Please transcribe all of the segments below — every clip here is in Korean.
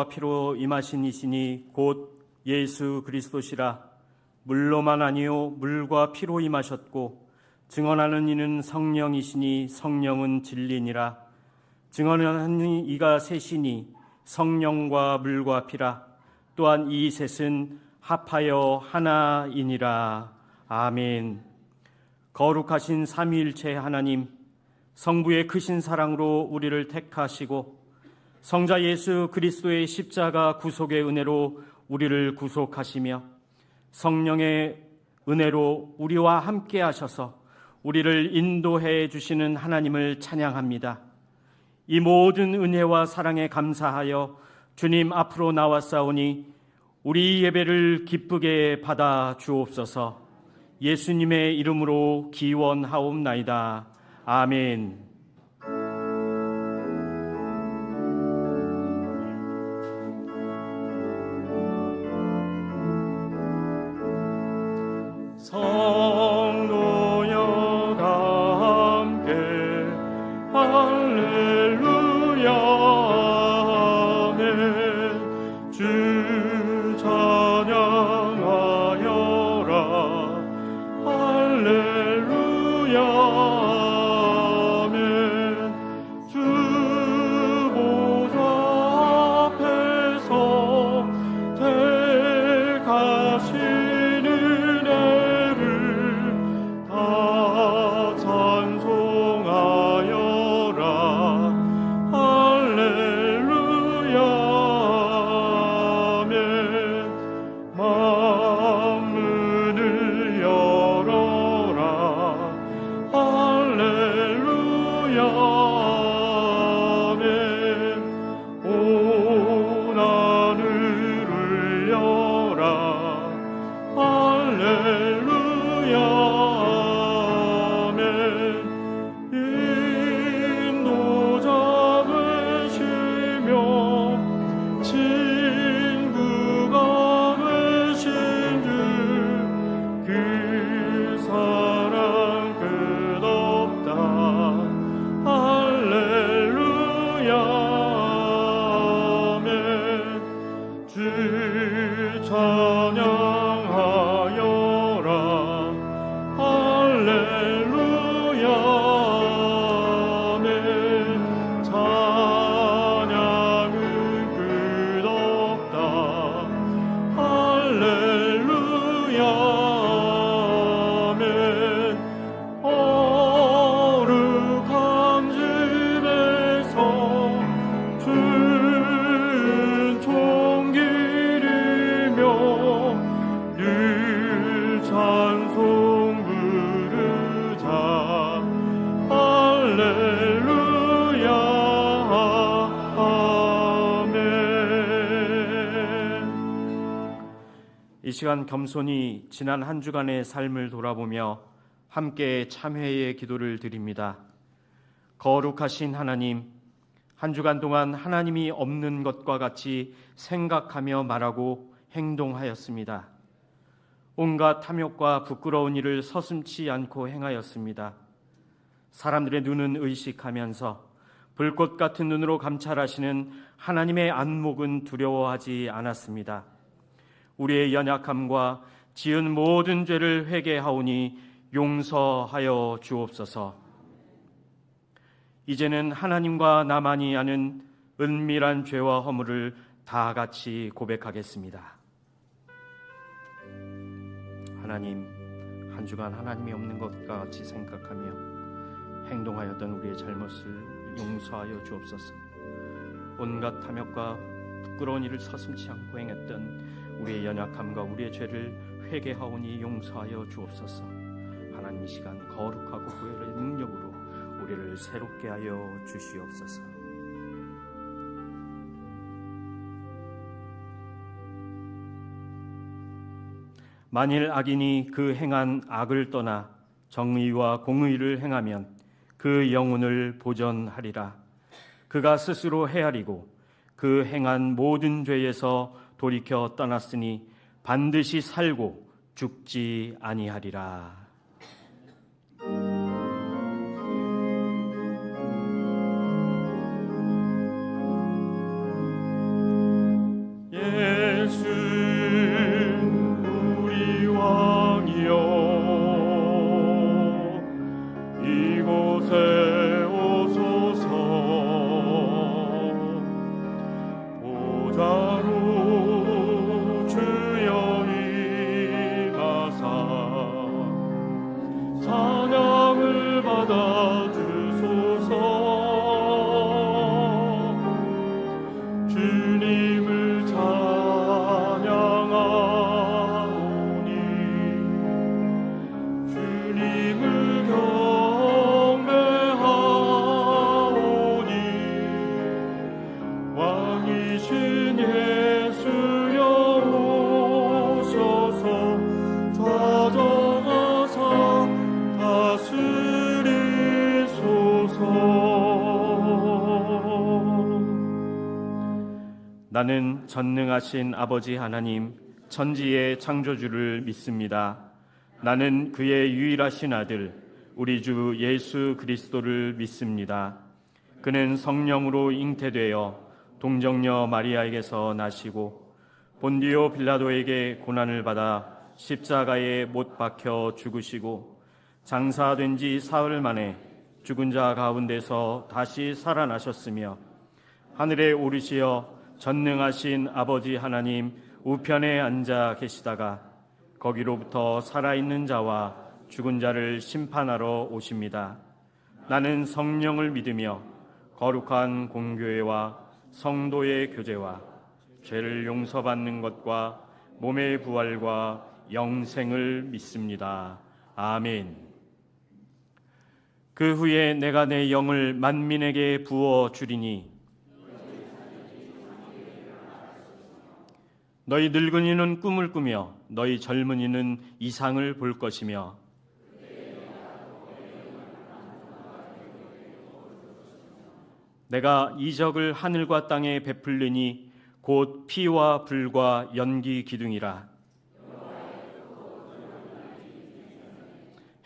물과 피로 임하신 이시니 곧 예수 그리스도시라. 물로만 아니요 물과 피로 임하셨고 증언하는 이는 성령이시니 성령은 진리니라. 증언하는 이가 셋이니 성령과 물과 피라. 또한 이 셋은 합하여 하나이니라. 아멘. 거룩하신 삼위일체 하나님, 성부의 크신 사랑으로 우리를 택하시고 성자 예수 그리스도의 십자가 구속의 은혜로 우리를 구속하시며 성령의 은혜로 우리와 함께 하셔서 우리를 인도해 주시는 하나님을 찬양합니다. 이 모든 은혜와 사랑에 감사하여 주님 앞으로 나왔사오니 우리 예배를 기쁘게 받아 주옵소서. 예수님의 이름으로 기원하옵나이다. 아멘. 성도여가 함께 할렐루야 아멘. 주 찬양하여라 할렐루야 아멘. 주 보좌 앞에서 택하시는 애를 다 찬송하여라 할렐루야 아멘. 만문을 열어라 할렐루야 아멘. 온 하늘을 열라 할렐루야 아멘. 인도자 되시며 친구가 되신 주 그 사랑 끝없다 할렐루야 아멘. 주 찬양하여라 할렐루야 아멘. 찬양은 끝없다 할렐루야 아멘. 거룩한 집에서 은총 기리며 늘 찬송 부르자 할렐루야 아멘. 이 시간 겸손히 지난 한 주간의 삶을 돌아보며 함께 참회의 기도를 드립니다. 거룩하신 하나님, 한 주간 동안 하나님이 없는 것과 같이 생각하며 말하고 행동하였습니다. 온갖 탐욕과 부끄러운 일을 서슴지 않고 행하였습니다. 사람들의 눈은 의식하면서 불꽃 같은 눈으로 감찰하시는 하나님의 안목은 두려워하지 않았습니다. 우리의 연약함과 지은 모든 죄를 회개하오니 용서하여 주옵소서. 이제는 하나님과 나만이 아는 은밀한 죄와 허물을 다 같이 고백하겠습니다. 하나님, 한 주간 하나님이 없는 것과 같이 생각하며 행동하였던 우리의 잘못을 용서하여 주옵소서. 온갖 탐욕과 부끄러운 일을 서슴지 않고 행했던 우리의 연약함과 우리의 죄를 회개하오니 용서하여 주옵소서. 하나님, 이 시간 거룩하고 구별의 능력으로 우리를 새롭게 하여 주시옵소서. 만일 악인이 그 행한 악을 떠나 정의와 공의를 행하면 그 영혼을 보전하리라. 그가 스스로 헤아리고 그 행한 모든 죄에서 돌이켜 떠났으니 반드시 살고 죽지 아니하리라. 우리 왕이여 이곳에 오소서. 보좌로 주여 임하사 찬양을 받아 주소서. 주님을 찬양하오니 주님을 경배하오니 왕이신 예수여 오셔서 좌정하사 다스리소서. 나는 전능하신 아버지 하나님 천지의 창조주를 믿습니다. 나는 그의 유일하신 아들 우리 주 예수 그리스도를 믿습니다. 그는 성령으로 잉태되어 동정녀 마리아에게서 나시고 본디오 빌라도에게 고난을 받아 십자가에 못 박혀 죽으시고 장사된 지 사흘 만에 죽은 자 가운데서 다시 살아나셨으며 하늘에 오르시어 전능하신 아버지 하나님 우편에 앉아 계시다가 거기로부터 살아있는 자와 죽은 자를 심판하러 오십니다. 나는 성령을 믿으며 거룩한 공교회와 성도의 교제와 죄를 용서받는 것과 몸의 부활과 영생을 믿습니다. 아멘. 그 후에 내가 내 영을 만민에게 부어 주리니 너희 늙은이는 꿈을 꾸며 너희 젊은이는 이상을 볼 것이며 내가 이적을 하늘과 땅에 베풀리니 곧 피와 불과 연기 기둥이라.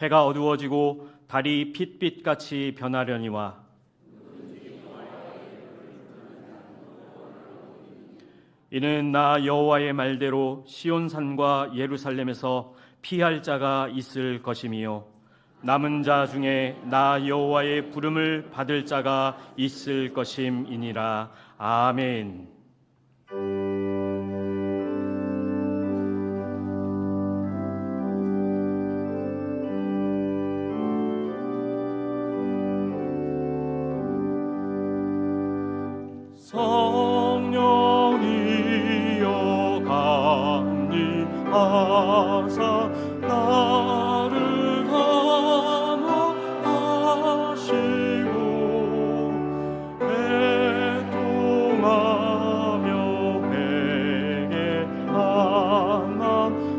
해가 어두워지고 달이 핏빛같이 변하려니와 이는 나 여호와의 말대로 시온산과 예루살렘에서 피할 자가 있을 것이며 남은 자 중에 나 여호와의 부름을 받을 자가 있을 것임이니라. 아멘. 성령이여 감리하사 나를 감화하시고 애통하며 회개한 맘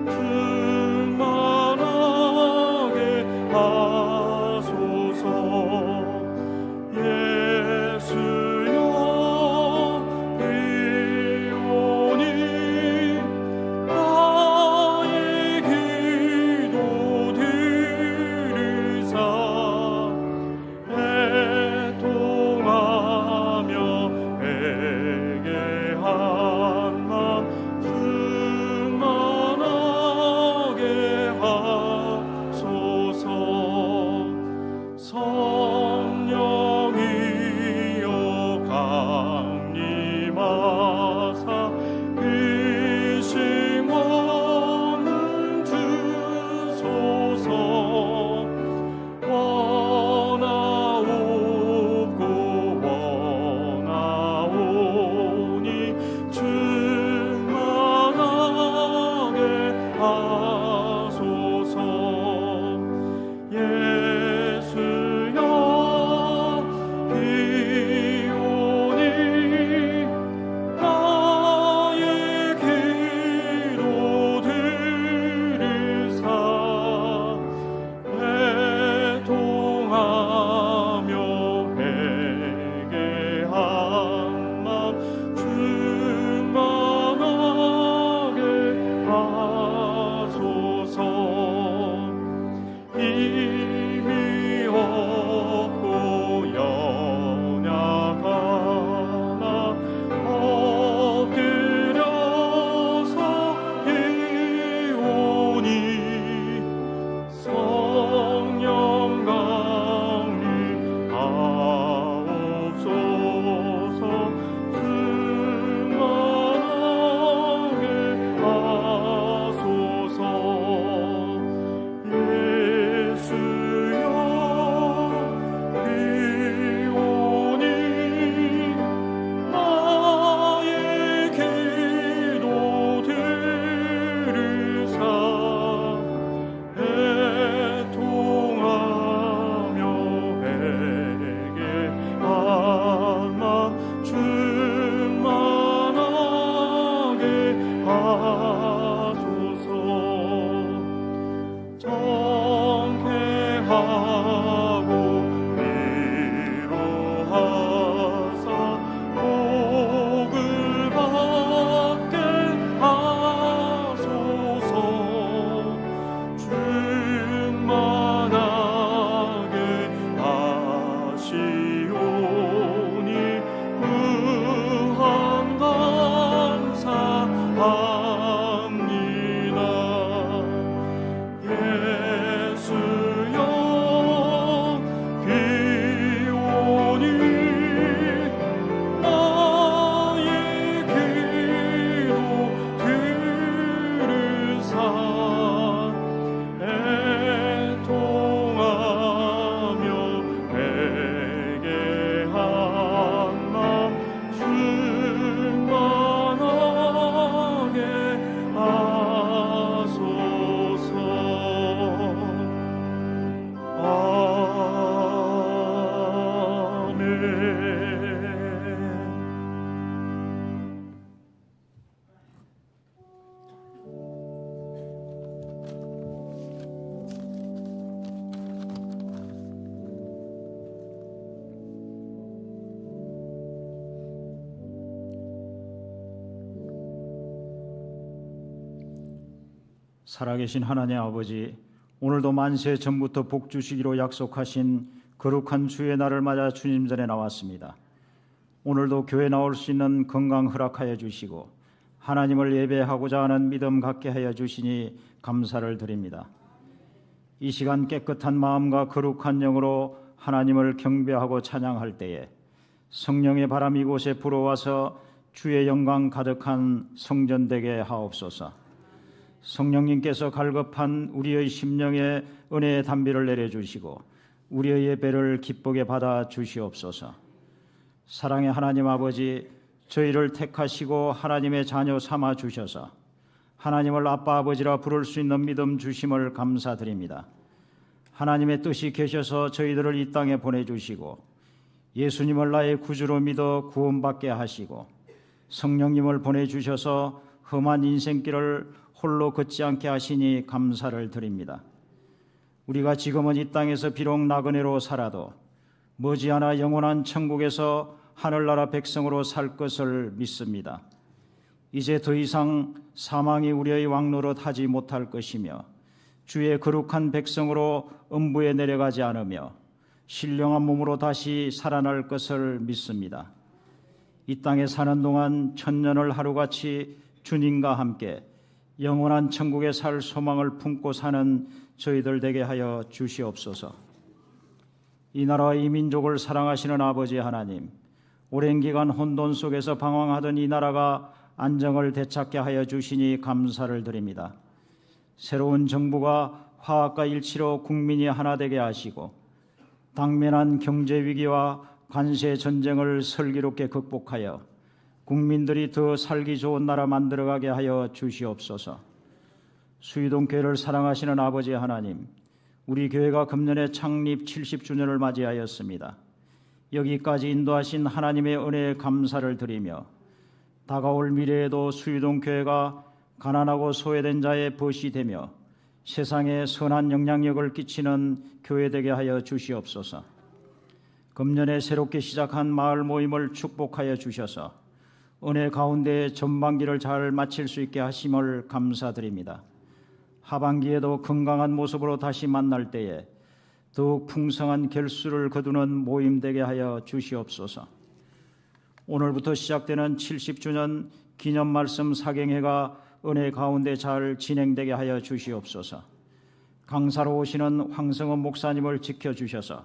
충만하게 하소서. 예수여 나의 기도 하소서. 정케하고 위로하사 복을 받게 하소서. 충만하게 하시오니 무한 감사합니다. 예수여 귀오니 나의 기도 들으사 애통하며 회개한 맘 충만하게 하소서. 아멘. 살아계신 하나님 아버지, 오늘도 만세 전부터 복 주시기로 약속하신 거룩한 주의 날을 맞아 주님 전에 나왔습니다. 오늘도 교회 나올 수 있는 건강 허락하여 주시고 하나님을 예배하고자 하는 믿음 갖게 하여 주시니 감사를 드립니다. 이 시간 깨끗한 마음과 거룩한 영으로 하나님을 경배하고 찬양할 때에 성령의 바람이 이곳에 불어와서 주의 영광 가득한 성전 되게 하옵소서. 성령님께서 갈급한 우리의 심령에 은혜의 단비를 내려주시고 우리의 예배를 기쁘게 받아 주시옵소서. 사랑의 하나님 아버지, 저희를 택하시고 하나님의 자녀 삼아 주셔서 하나님을 아빠 아버지라 부를 수 있는 믿음 주심을 감사드립니다. 하나님의 뜻이 계셔서 저희들을 이 땅에 보내주시고 예수님을 나의 구주로 믿어 구원받게 하시고 성령님을 보내주셔서 험한 인생길을 홀로 걷지 않게 하시니 감사를 드립니다. 우리가 지금은 이 땅에서 비록 나그네로 살아도 머지않아 영원한 천국에서 하늘나라 백성으로 살 것을 믿습니다. 이제 더 이상 사망이 우리의 왕노릇 하지 못할 것이며 주의 거룩한 백성으로 음부에 내려가지 않으며 신령한 몸으로 다시 살아날 것을 믿습니다. 이 땅에 사는 동안 천년을 하루같이 주님과 함께 영원한 천국에 살 소망을 품고 사는 저희들 되게 하여 주시옵소서. 이 나라와 이 민족을 사랑하시는 아버지 하나님, 오랜 기간 혼돈 속에서 방황하던 이 나라가 안정을 되찾게 하여 주시니 감사를 드립니다. 새로운 정부가 화합과 일치로 국민이 하나 되게 하시고 당면한 경제 위기와 관세 전쟁을 슬기롭게 극복하여 국민들이 더 살기 좋은 나라 만들어가게 하여 주시옵소서. 수유동교회를 사랑하시는 아버지 하나님, 우리 교회가 금년에 창립 70주년을 맞이하였습니다. 여기까지 인도하신 하나님의 은혜에 감사를 드리며 다가올 미래에도 수유동교회가 가난하고 소외된 자의 벗이 되며 세상에 선한 영향력을 끼치는 교회 되게 하여 주시옵소서. 금년에 새롭게 시작한 마을 모임을 축복하여 주셔서 은혜 가운데 전반기를 잘 마칠 수 있게 하심을 감사드립니다. 하반기에도 건강한 모습으로 다시 만날 때에 더욱 풍성한 결수를 거두는 모임 되게 하여 주시옵소서. 오늘부터 시작되는 70주년 기념 말씀 사경회가 은혜 가운데 잘 진행되게 하여 주시옵소서. 강사로 오시는 황성원 목사님을 지켜주셔서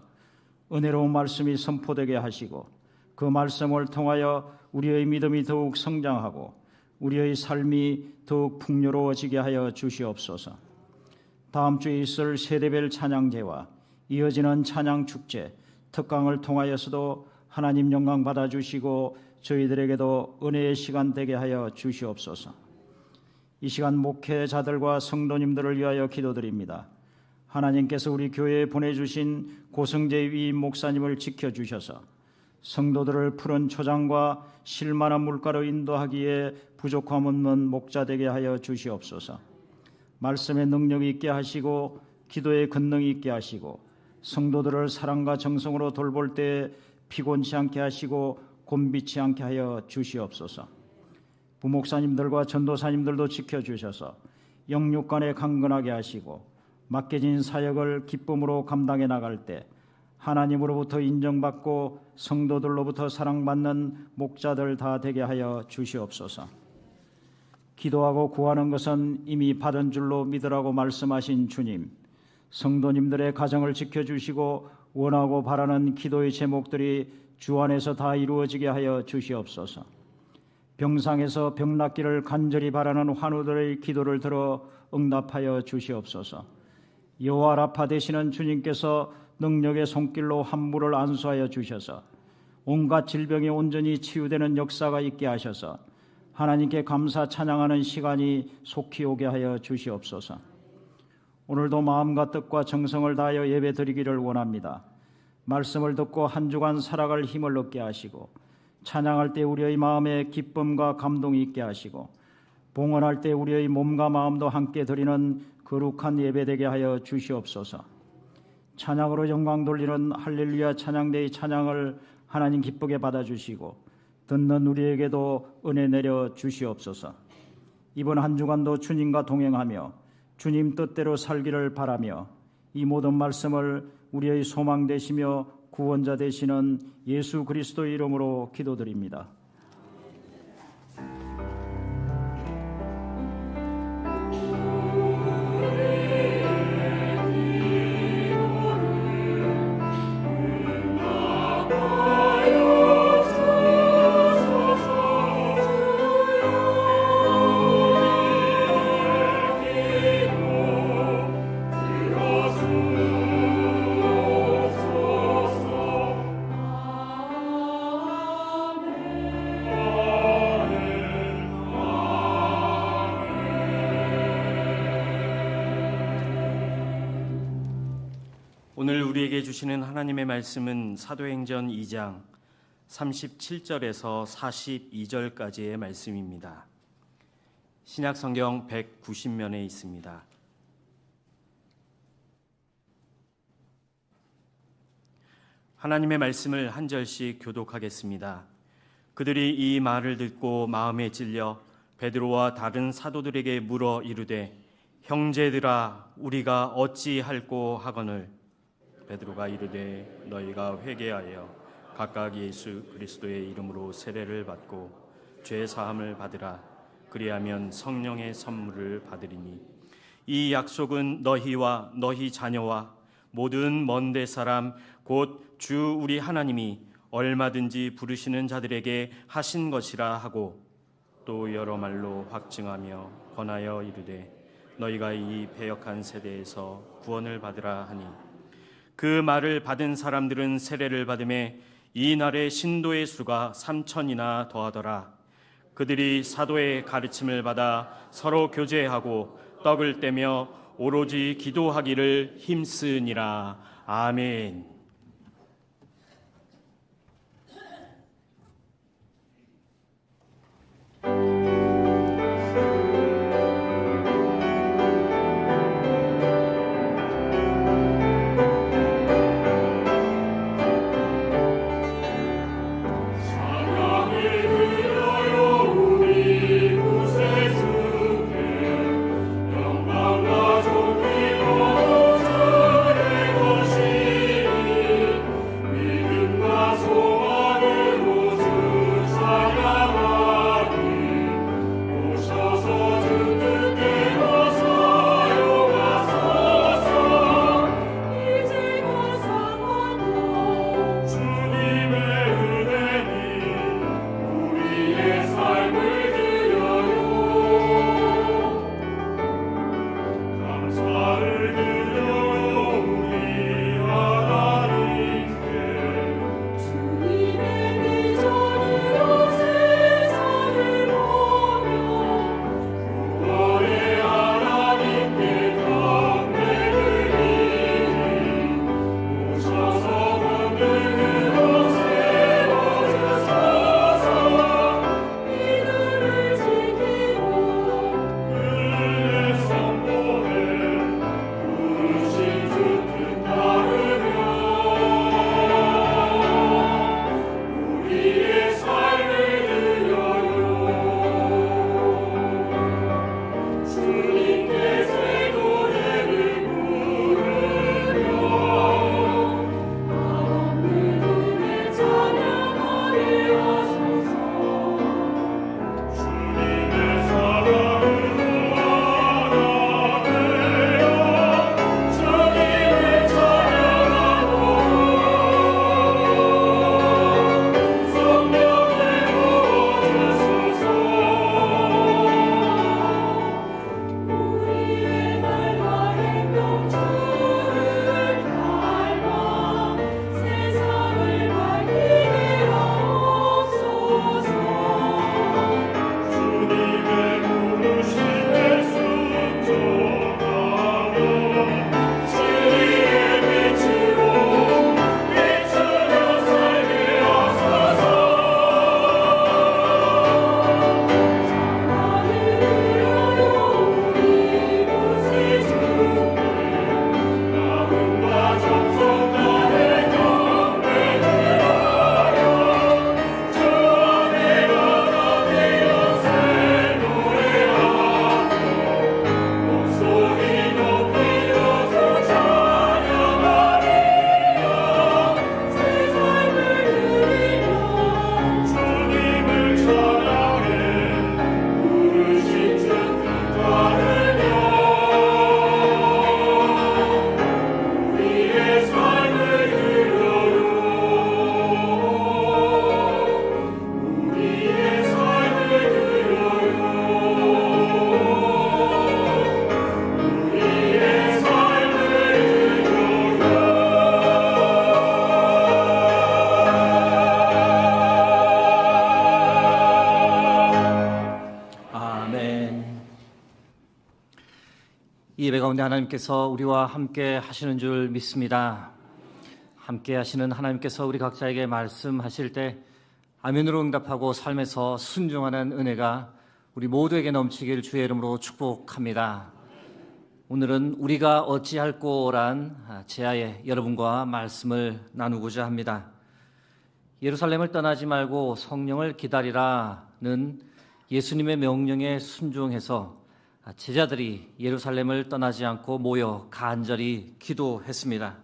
은혜로운 말씀이 선포되게 하시고 그 말씀을 통하여 우리의 믿음이 더욱 성장하고 우리의 삶이 더욱 풍요로워지게 하여 주시옵소서. 다음 주에 있을 세대별 찬양제와 이어지는 찬양축제, 특강을 통하여서도 하나님 영광 받아주시고 저희들에게도 은혜의 시간 되게 하여 주시옵소서. 이 시간 목회자들과 성도님들을 위하여 기도드립니다. 하나님께서 우리 교회에 보내주신 고성재 위임 목사님을 지켜주셔서 성도들을 푸른 초장과 실만한 물가로 인도하기에 부족함 없는 목자 되게 하여 주시옵소서. 말씀의 능력이 있게 하시고 기도의 권능이 있게 하시고 성도들을 사랑과 정성으로 돌볼 때 피곤치 않게 하시고 곤비치 않게 하여 주시옵소서. 부목사님들과 전도사님들도 지켜주셔서 영육간에 강건하게 하시고 맡겨진 사역을 기쁨으로 감당해 나갈 때 하나님으로부터 인정받고 성도들로부터 사랑받는 목자들 다 되게 하여 주시옵소서. 기도하고 구하는 것은 이미 받은 줄로 믿으라고 말씀하신 주님, 성도님들의 가정을 지켜주시고 원하고 바라는 기도의 제목들이 주 안에서 다 이루어지게 하여 주시옵소서. 병상에서 병 낫기를 간절히 바라는 환우들의 기도를 들어 응답하여 주시옵소서. 여호와 라파 되시는 주님께서 능력의 손길로 함부를 안수하여 주셔서 온갖 질병이 온전히 치유되는 역사가 있게 하셔서 하나님께 감사 찬양하는 시간이 속히 오게 하여 주시옵소서. 오늘도 마음과 뜻과 정성을 다하여 예배드리기를 원합니다. 말씀을 듣고 한 주간 살아갈 힘을 얻게 하시고 찬양할 때 우리의 마음에 기쁨과 감동이 있게 하시고 봉헌할 때 우리의 몸과 마음도 함께 드리는 거룩한 예배되게 하여 주시옵소서. 찬양으로 영광 돌리는 할렐루야 찬양대의 찬양을 하나님 기쁘게 받아주시고 듣는 우리에게도 은혜 내려 주시옵소서. 이번 한 주간도 주님과 동행하며 주님 뜻대로 살기를 바라며 이 모든 말씀을 우리의 소망 되시며 구원자 되시는 예수 그리스도의 이름으로 기도드립니다. 오늘 우리에게 주시는 하나님의 말씀은 사도행전 2장 37절에서 42절까지의 말씀입니다. 신약성경 190면에 있습니다. 하나님의 말씀을 한 절씩 교독하겠습니다. 그들이 이 말을 듣고 마음에 찔려 베드로와 다른 사도들에게 물어 이르되 형제들아 우리가 어찌할꼬 하거늘 베드로가 이르되 너희가 회개하여 각각 예수 그리스도의 이름으로 세례를 받고 죄 사함을 받으라. 그리하면 성령의 선물을 받으리니 이 약속은 너희와 너희 자녀와 모든 먼데 사람 곧 주 우리 하나님이 얼마든지 부르시는 자들에게 하신 것이라 하고 또 여러 말로 확증하며 권하여 이르되 너희가 이 패역한 세대에서 구원을 받으라 하니 그 말을 받은 사람들은 세례를 받음에 이 날에 신도의 수가 3,000이나 더하더라. 그들이 사도의 가르침을 받아 서로 교제하고 떡을 떼며 오로지 기도하기를 힘쓰니라. 아멘. 영광과 존귀 모두 주의 것이니 이 예배 가운데 하나님께서 우리와 함께 하시는 줄 믿습니다. 함께 하시는 하나님께서 우리 각자에게 말씀하실 때 아멘으로 응답하고 삶에서 순종하는 은혜가 우리 모두에게 넘치길 주의 이름으로 축복합니다. 오늘은 우리가 어찌할꼬란 제하에 여러분과 말씀을 나누고자 합니다. 예루살렘을 떠나지 말고 성령을 기다리라는 예수님의 명령에 순종해서 제자들이 예루살렘을 떠나지 않고 모여 간절히 기도했습니다.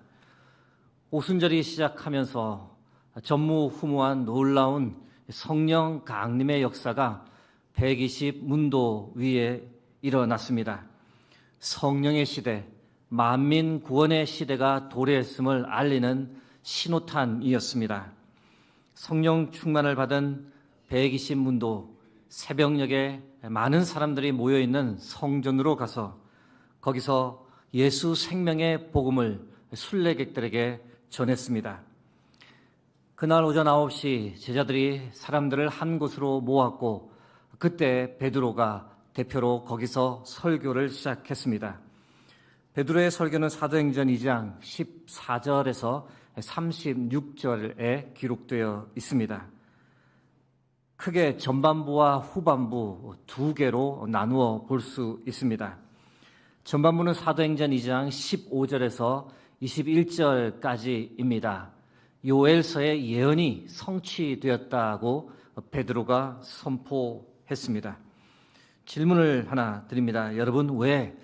오순절이 시작하면서 전무후무한 놀라운 성령 강림의 역사가 120문도 위에 일어났습니다. 성령의 시대, 만민 구원의 시대가 도래했음을 알리는 신호탄이었습니다. 성령 충만을 받은 120문도, 새벽녘에 많은 사람들이 모여있는 성전으로 가서 거기서 예수 생명의 복음을 순례객들에게 전했습니다. 그날 오전 9시 제자들이 사람들을 한 곳으로 모았고 그때 베드로가 대표로 거기서 설교를 시작했습니다. 베드로의 설교는 사도행전 2장 14절에서 36절에 기록되어 있습니다. 크게 전반부와 후반부 두 개로 나누어 볼 수 있습니다. 전반부는 사도행전 2장 15절에서 21절까지입니다. 요엘서의 예언이 성취되었다고 베드로가 선포했습니다. 질문을 하나 드립니다. 여러분, 왜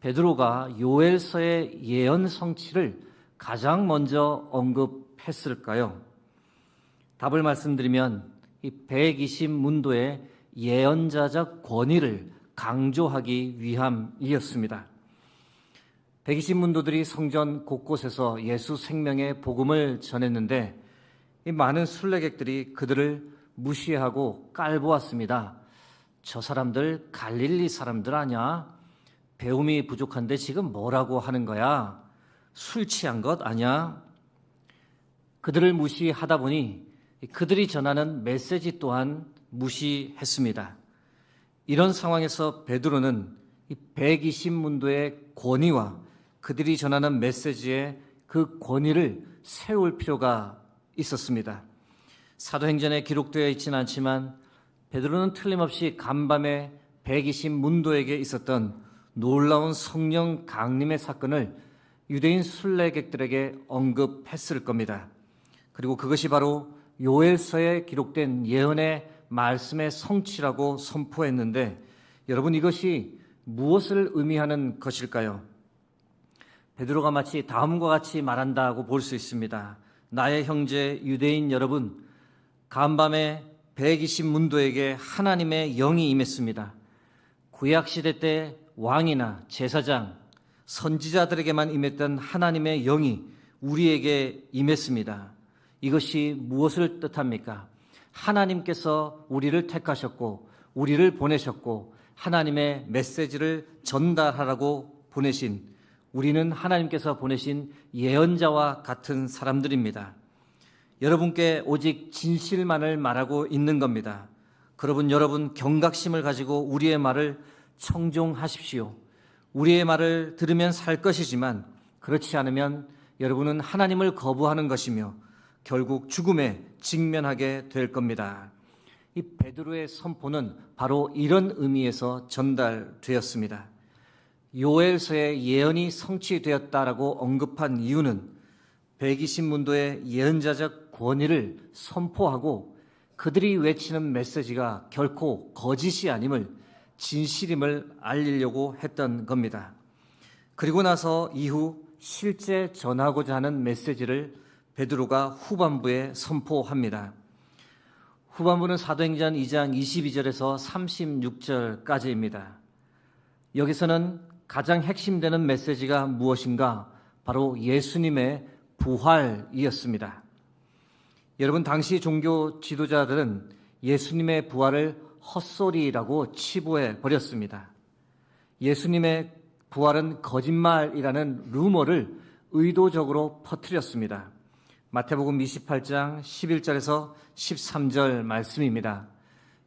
베드로가 요엘서의 예언 성취를 가장 먼저 언급했을까요? 답을 말씀드리면 이 120문도의 예언자적 권위를 강조하기 위함이었습니다. 120문도들이 성전 곳곳에서 예수 생명의 복음을 전했는데 이 많은 순례객들이 그들을 무시하고 깔보았습니다. 저 사람들 갈릴리 사람들 아냐? 배움이 부족한데 지금 뭐라고 하는 거야? 술 취한 것 아냐? 그들을 무시하다 보니 그들이 전하는 메시지 또한 무시했습니다. 이런 상황에서 베드로는 이 120문도의 권위와 그들이 전하는 메시지의 그 권위를 세울 필요가 있었습니다. 사도행전에 기록되어 있지는 않지만 베드로는 틀림없이 간밤에 120문도에게 있었던 놀라운 성령 강림의 사건을 유대인 순례객들에게 언급했을 겁니다. 그리고 그것이 바로 요엘서에 기록된 예언의 말씀의 성취라고 선포했는데 여러분, 이것이 무엇을 의미하는 것일까요? 베드로가 마치 다음과 같이 말한다고 볼 수 있습니다. 나의 형제 유대인 여러분, 간밤에 120문도에게 하나님의 영이 임했습니다. 구약시대 때 왕이나 제사장, 선지자들에게만 임했던 하나님의 영이 우리에게 임했습니다. 이것이 무엇을 뜻합니까? 하나님께서 우리를 택하셨고 우리를 보내셨고 하나님의 메시지를 전달하라고 보내신, 우리는 하나님께서 보내신 예언자와 같은 사람들입니다. 여러분께 오직 진실만을 말하고 있는 겁니다. 그러분, 여러분 경각심을 가지고 우리의 말을 청종하십시오. 우리의 말을 들으면 살 것이지만 그렇지 않으면 여러분은 하나님을 거부하는 것이며 결국 죽음에 직면하게 될 겁니다. 이 베드로의 선포는 바로 이런 의미에서 전달되었습니다. 요엘서의 예언이 성취되었다라고 언급한 이유는 120문도의 예언자적 권위를 선포하고 그들이 외치는 메시지가 결코 거짓이 아님을, 진실임을 알리려고 했던 겁니다. 그리고 나서 이후 실제 전하고자 하는 메시지를 베드로가 후반부에 선포합니다. 후반부는 사도행전 2장 22절에서 36절까지입니다. 여기서는 가장 핵심되는 메시지가 무엇인가? 바로 예수님의 부활이었습니다. 여러분, 당시 종교 지도자들은 예수님의 부활을 헛소리라고 치부해 버렸습니다. 예수님의 부활은 거짓말이라는 루머를 의도적으로 퍼뜨렸습니다. 마태복음 28장 11절에서 13절 말씀입니다.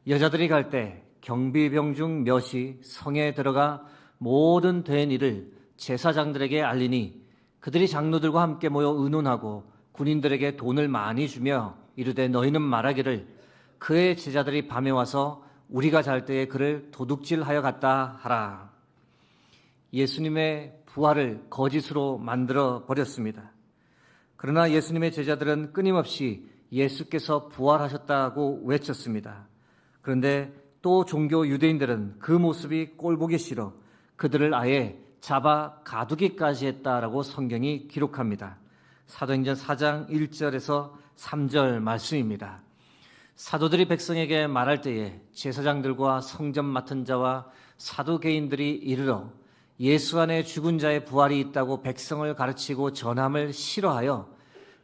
여자들이 갈 때 경비병 중 몇이 성에 들어가 모든 된 일을 제사장들에게 알리니 그들이 장로들과 함께 모여 의논하고 군인들에게 돈을 많이 주며 이르되 너희는 말하기를 그의 제자들이 밤에 와서 우리가 잘 때에 그를 도둑질하여 갔다 하라. 예수님의 부활을 거짓으로 만들어 버렸습니다. 그러나 예수님의 제자들은 끊임없이 예수께서 부활하셨다고 외쳤습니다. 그런데 또 종교 유대인들은 그 모습이 꼴보기 싫어 그들을 아예 잡아 가두기까지 했다라고 성경이 기록합니다. 사도행전 4장 1절에서 3절 말씀입니다. 사도들이 백성에게 말할 때에 제사장들과 성전 맡은 자와 사두개인들이 이르러 예수 안에 죽은 자의 부활이 있다고 백성을 가르치고 전함을 싫어하여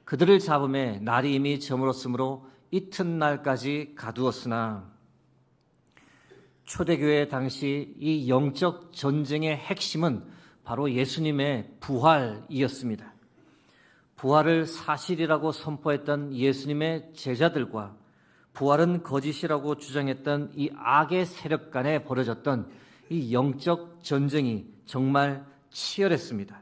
그들을 잡음에 날이 이미 저물었으므로 이튿날까지 가두었으나 초대교회 당시 이 영적 전쟁의 핵심은 바로 예수님의 부활이었습니다. 부활을 사실이라고 선포했던 예수님의 제자들과 부활은 거짓이라고 주장했던 이 악의 세력 간에 벌어졌던 이 영적 전쟁이 정말 치열했습니다.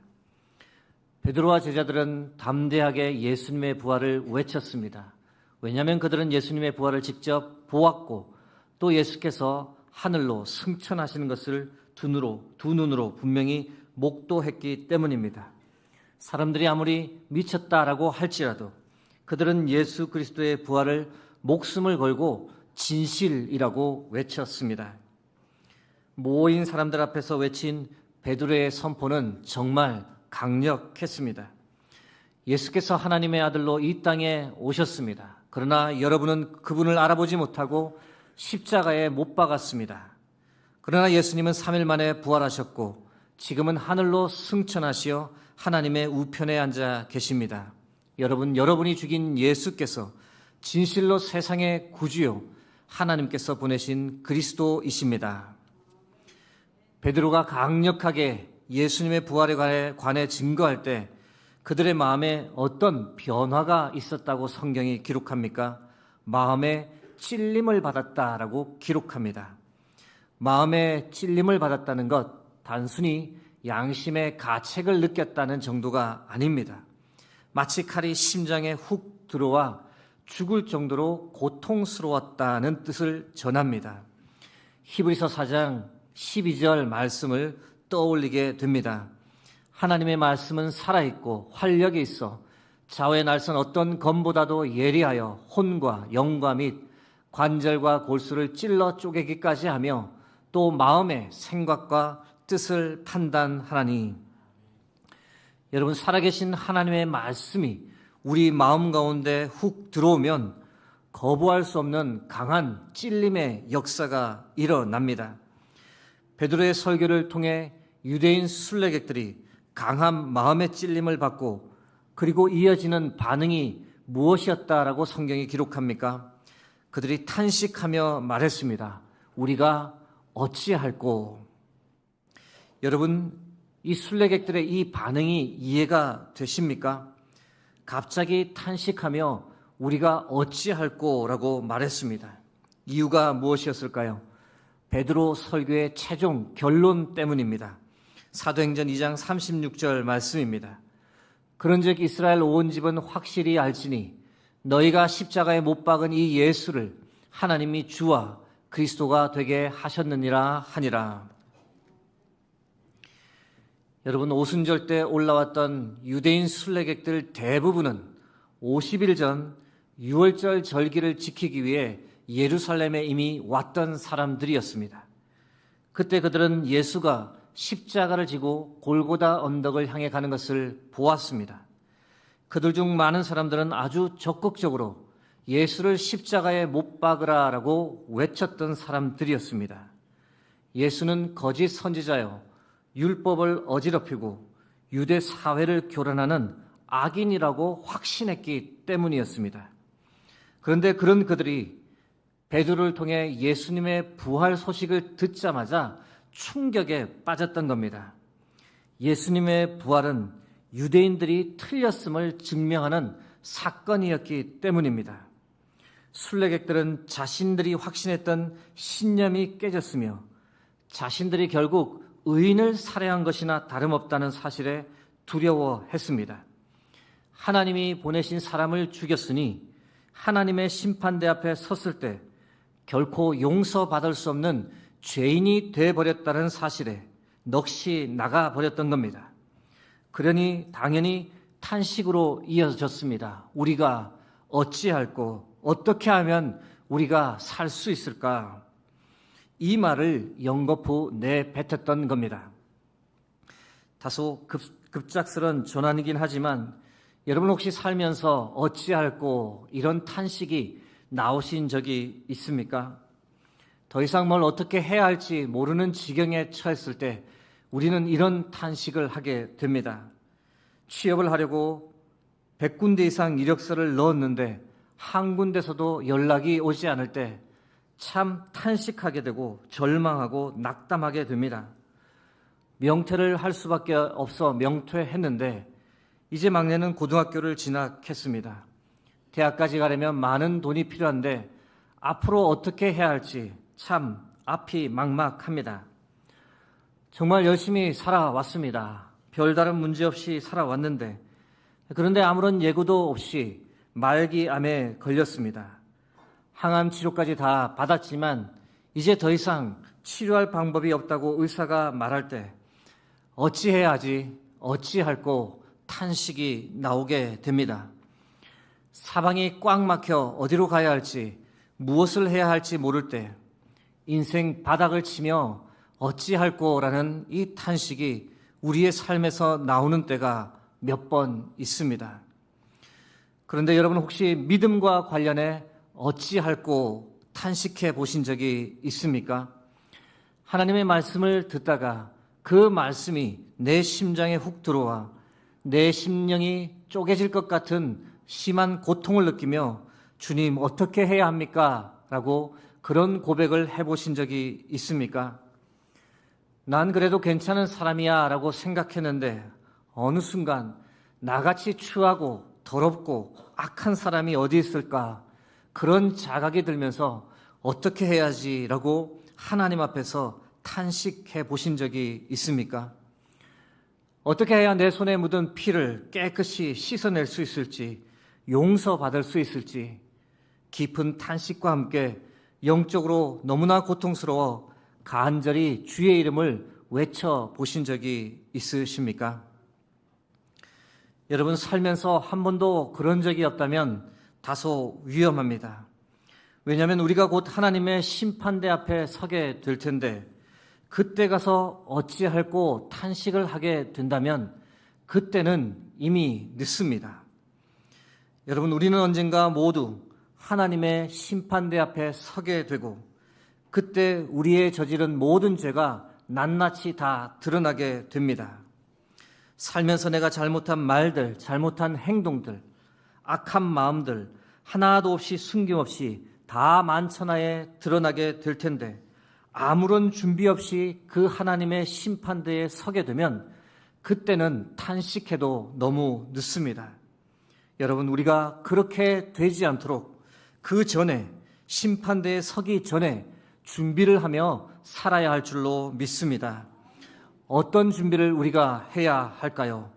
베드로와 제자들은 담대하게 예수님의 부활을 외쳤습니다. 왜냐하면 그들은 예수님의 부활을 직접 보았고 또 예수께서 하늘로 승천하시는 것을 두 눈으로 분명히 목도했기 때문입니다. 사람들이 아무리 미쳤다라고 할지라도 그들은 예수 그리스도의 부활을 목숨을 걸고 진실이라고 외쳤습니다. 모인 사람들 앞에서 외친 베드로의 선포는 정말 강력했습니다. 예수께서 하나님의 아들로 이 땅에 오셨습니다. 그러나 여러분은 그분을 알아보지 못하고 십자가에 못 박았습니다. 그러나 예수님은 3일 만에 부활하셨고 지금은 하늘로 승천하시어 하나님의 우편에 앉아 계십니다. 여러분이 죽인 예수께서 진실로 세상의 구주요 하나님께서 보내신 그리스도이십니다. 베드로가 강력하게 예수님의 부활에 관해 증거할 때 그들의 마음에 어떤 변화가 있었다고 성경이 기록합니까? 마음에 찔림을 받았다라고 기록합니다. 마음에 찔림을 받았다는 것, 단순히 양심의 가책을 느꼈다는 정도가 아닙니다. 마치 칼이 심장에 훅 들어와 죽을 정도로 고통스러웠다는 뜻을 전합니다. 히브리서 4장 12절 말씀을 떠올리게 됩니다. 하나님의 말씀은 살아있고 활력이 있어 좌우의 날선 어떤 검보다도 예리하여 혼과 영과 및 관절과 골수를 찔러 쪼개기까지 하며 또 마음의 생각과 뜻을 판단하나니. 여러분, 살아계신 하나님의 말씀이 우리 마음 가운데 훅 들어오면 거부할 수 없는 강한 찔림의 역사가 일어납니다. 베드로의 설교를 통해 유대인 순례객들이 강한 마음의 찔림을 받고 그리고 이어지는 반응이 무엇이었다라고 성경이 기록합니까? 그들이 탄식하며 말했습니다. 우리가 어찌할꼬? 여러분, 이 순례객들의 이 반응이 이해가 되십니까? 갑자기 탄식하며 우리가 어찌할꼬라고 말했습니다. 이유가 무엇이었을까요? 베드로 설교의 최종 결론 때문입니다. 사도행전 2장 36절 말씀입니다. 그런즉 이스라엘 온 집은 확실히 알지니 너희가 십자가에 못 박은 이 예수를 하나님이 주와 그리스도가 되게 하셨느니라 하니라. 여러분, 오순절 때 올라왔던 유대인 순례객들 대부분은 50일 전 유월절 절기를 지키기 위해 예루살렘에 이미 왔던 사람들이었습니다. 그때 그들은 예수가 십자가를 지고 골고다 언덕을 향해 가는 것을 보았습니다. 그들 중 많은 사람들은 아주 적극적으로 예수를 십자가에 못 박으라라고 외쳤던 사람들이었습니다. 예수는 거짓 선지자요, 율법을 어지럽히고 유대 사회를 교란하는 악인이라고 확신했기 때문이었습니다. 그런데 그런 그들이 베드로를 통해 예수님의 부활 소식을 듣자마자 충격에 빠졌던 겁니다. 예수님의 부활은 유대인들이 틀렸음을 증명하는 사건이었기 때문입니다. 순례객들은 자신들이 확신했던 신념이 깨졌으며 자신들이 결국 의인을 살해한 것이나 다름없다는 사실에 두려워했습니다. 하나님이 보내신 사람을 죽였으니 하나님의 심판대 앞에 섰을 때 결코 용서받을 수 없는 죄인이 되어버렸다는 사실에 넋이 나가버렸던 겁니다. 그러니 당연히 탄식으로 이어졌습니다. 우리가 어찌할꼬, 어떻게 하면 우리가 살 수 있을까? 이 말을 연거푸 내뱉었던 겁니다. 다소 급작스런 전환이긴 하지만 여러분 혹시 살면서 어찌할꼬 이런 탄식이 나오신 적이 있습니까? 더 이상 뭘 어떻게 해야 할지 모르는 지경에 처했을 때 우리는 이런 탄식을 하게 됩니다. 취업을 하려고 100군데 이상 이력서를 넣었는데 한 군데서도 연락이 오지 않을 때 참 탄식하게 되고 절망하고 낙담하게 됩니다. 명퇴를 할 수밖에 없어 명퇴했는데 이제 막내는 고등학교를 진학했습니다. 대학까지 가려면 많은 돈이 필요한데 앞으로 어떻게 해야 할지 참 앞이 막막합니다. 정말 열심히 살아왔습니다. 별다른 문제 없이 살아왔는데 그런데 아무런 예고도 없이 말기암에 걸렸습니다. 항암 치료까지 다 받았지만 이제 더 이상 치료할 방법이 없다고 의사가 말할 때 어찌해야 하지, 어찌할꼬 탄식이 나오게 됩니다. 사방이 꽉 막혀 어디로 가야 할지, 무엇을 해야 할지 모를 때 인생 바닥을 치며 어찌할꼬라는 이 탄식이 우리의 삶에서 나오는 때가 몇 번 있습니다. 그런데 여러분 혹시 믿음과 관련해 어찌할꼬 탄식해 보신 적이 있습니까? 하나님의 말씀을 듣다가 그 말씀이 내 심장에 훅 들어와 내 심령이 쪼개질 것 같은 심한 고통을 느끼며 주님 어떻게 해야 합니까? 라고 그런 고백을 해보신 적이 있습니까? 난 그래도 괜찮은 사람이야 라고 생각했는데 어느 순간 나같이 추하고 더럽고 악한 사람이 어디 있을까? 그런 자각이 들면서 어떻게 해야지 라고 하나님 앞에서 탄식해 보신 적이 있습니까? 어떻게 해야 내 손에 묻은 피를 깨끗이 씻어낼 수 있을지, 용서받을 수 있을지 깊은 탄식과 함께 영적으로 너무나 고통스러워 간절히 주의 이름을 외쳐보신 적이 있으십니까? 여러분 살면서 한 번도 그런 적이 없다면 다소 위험합니다. 왜냐하면 우리가 곧 하나님의 심판대 앞에 서게 될 텐데 그때 가서 어찌할꼬 탄식을 하게 된다면 그때는 이미 늦습니다. 여러분 우리는 언젠가 모두 하나님의 심판대 앞에 서게 되고 그때 우리의 저지른 모든 죄가 낱낱이 다 드러나게 됩니다. 살면서 내가 잘못한 말들, 잘못한 행동들, 악한 마음들 하나도 없이 숨김없이 다 만천하에 드러나게 될 텐데 아무런 준비 없이 그 하나님의 심판대에 서게 되면 그때는 탄식해도 너무 늦습니다. 여러분 우리가 그렇게 되지 않도록 그 전에 심판대에 서기 전에 준비를 하며 살아야 할 줄로 믿습니다. 어떤 준비를 우리가 해야 할까요?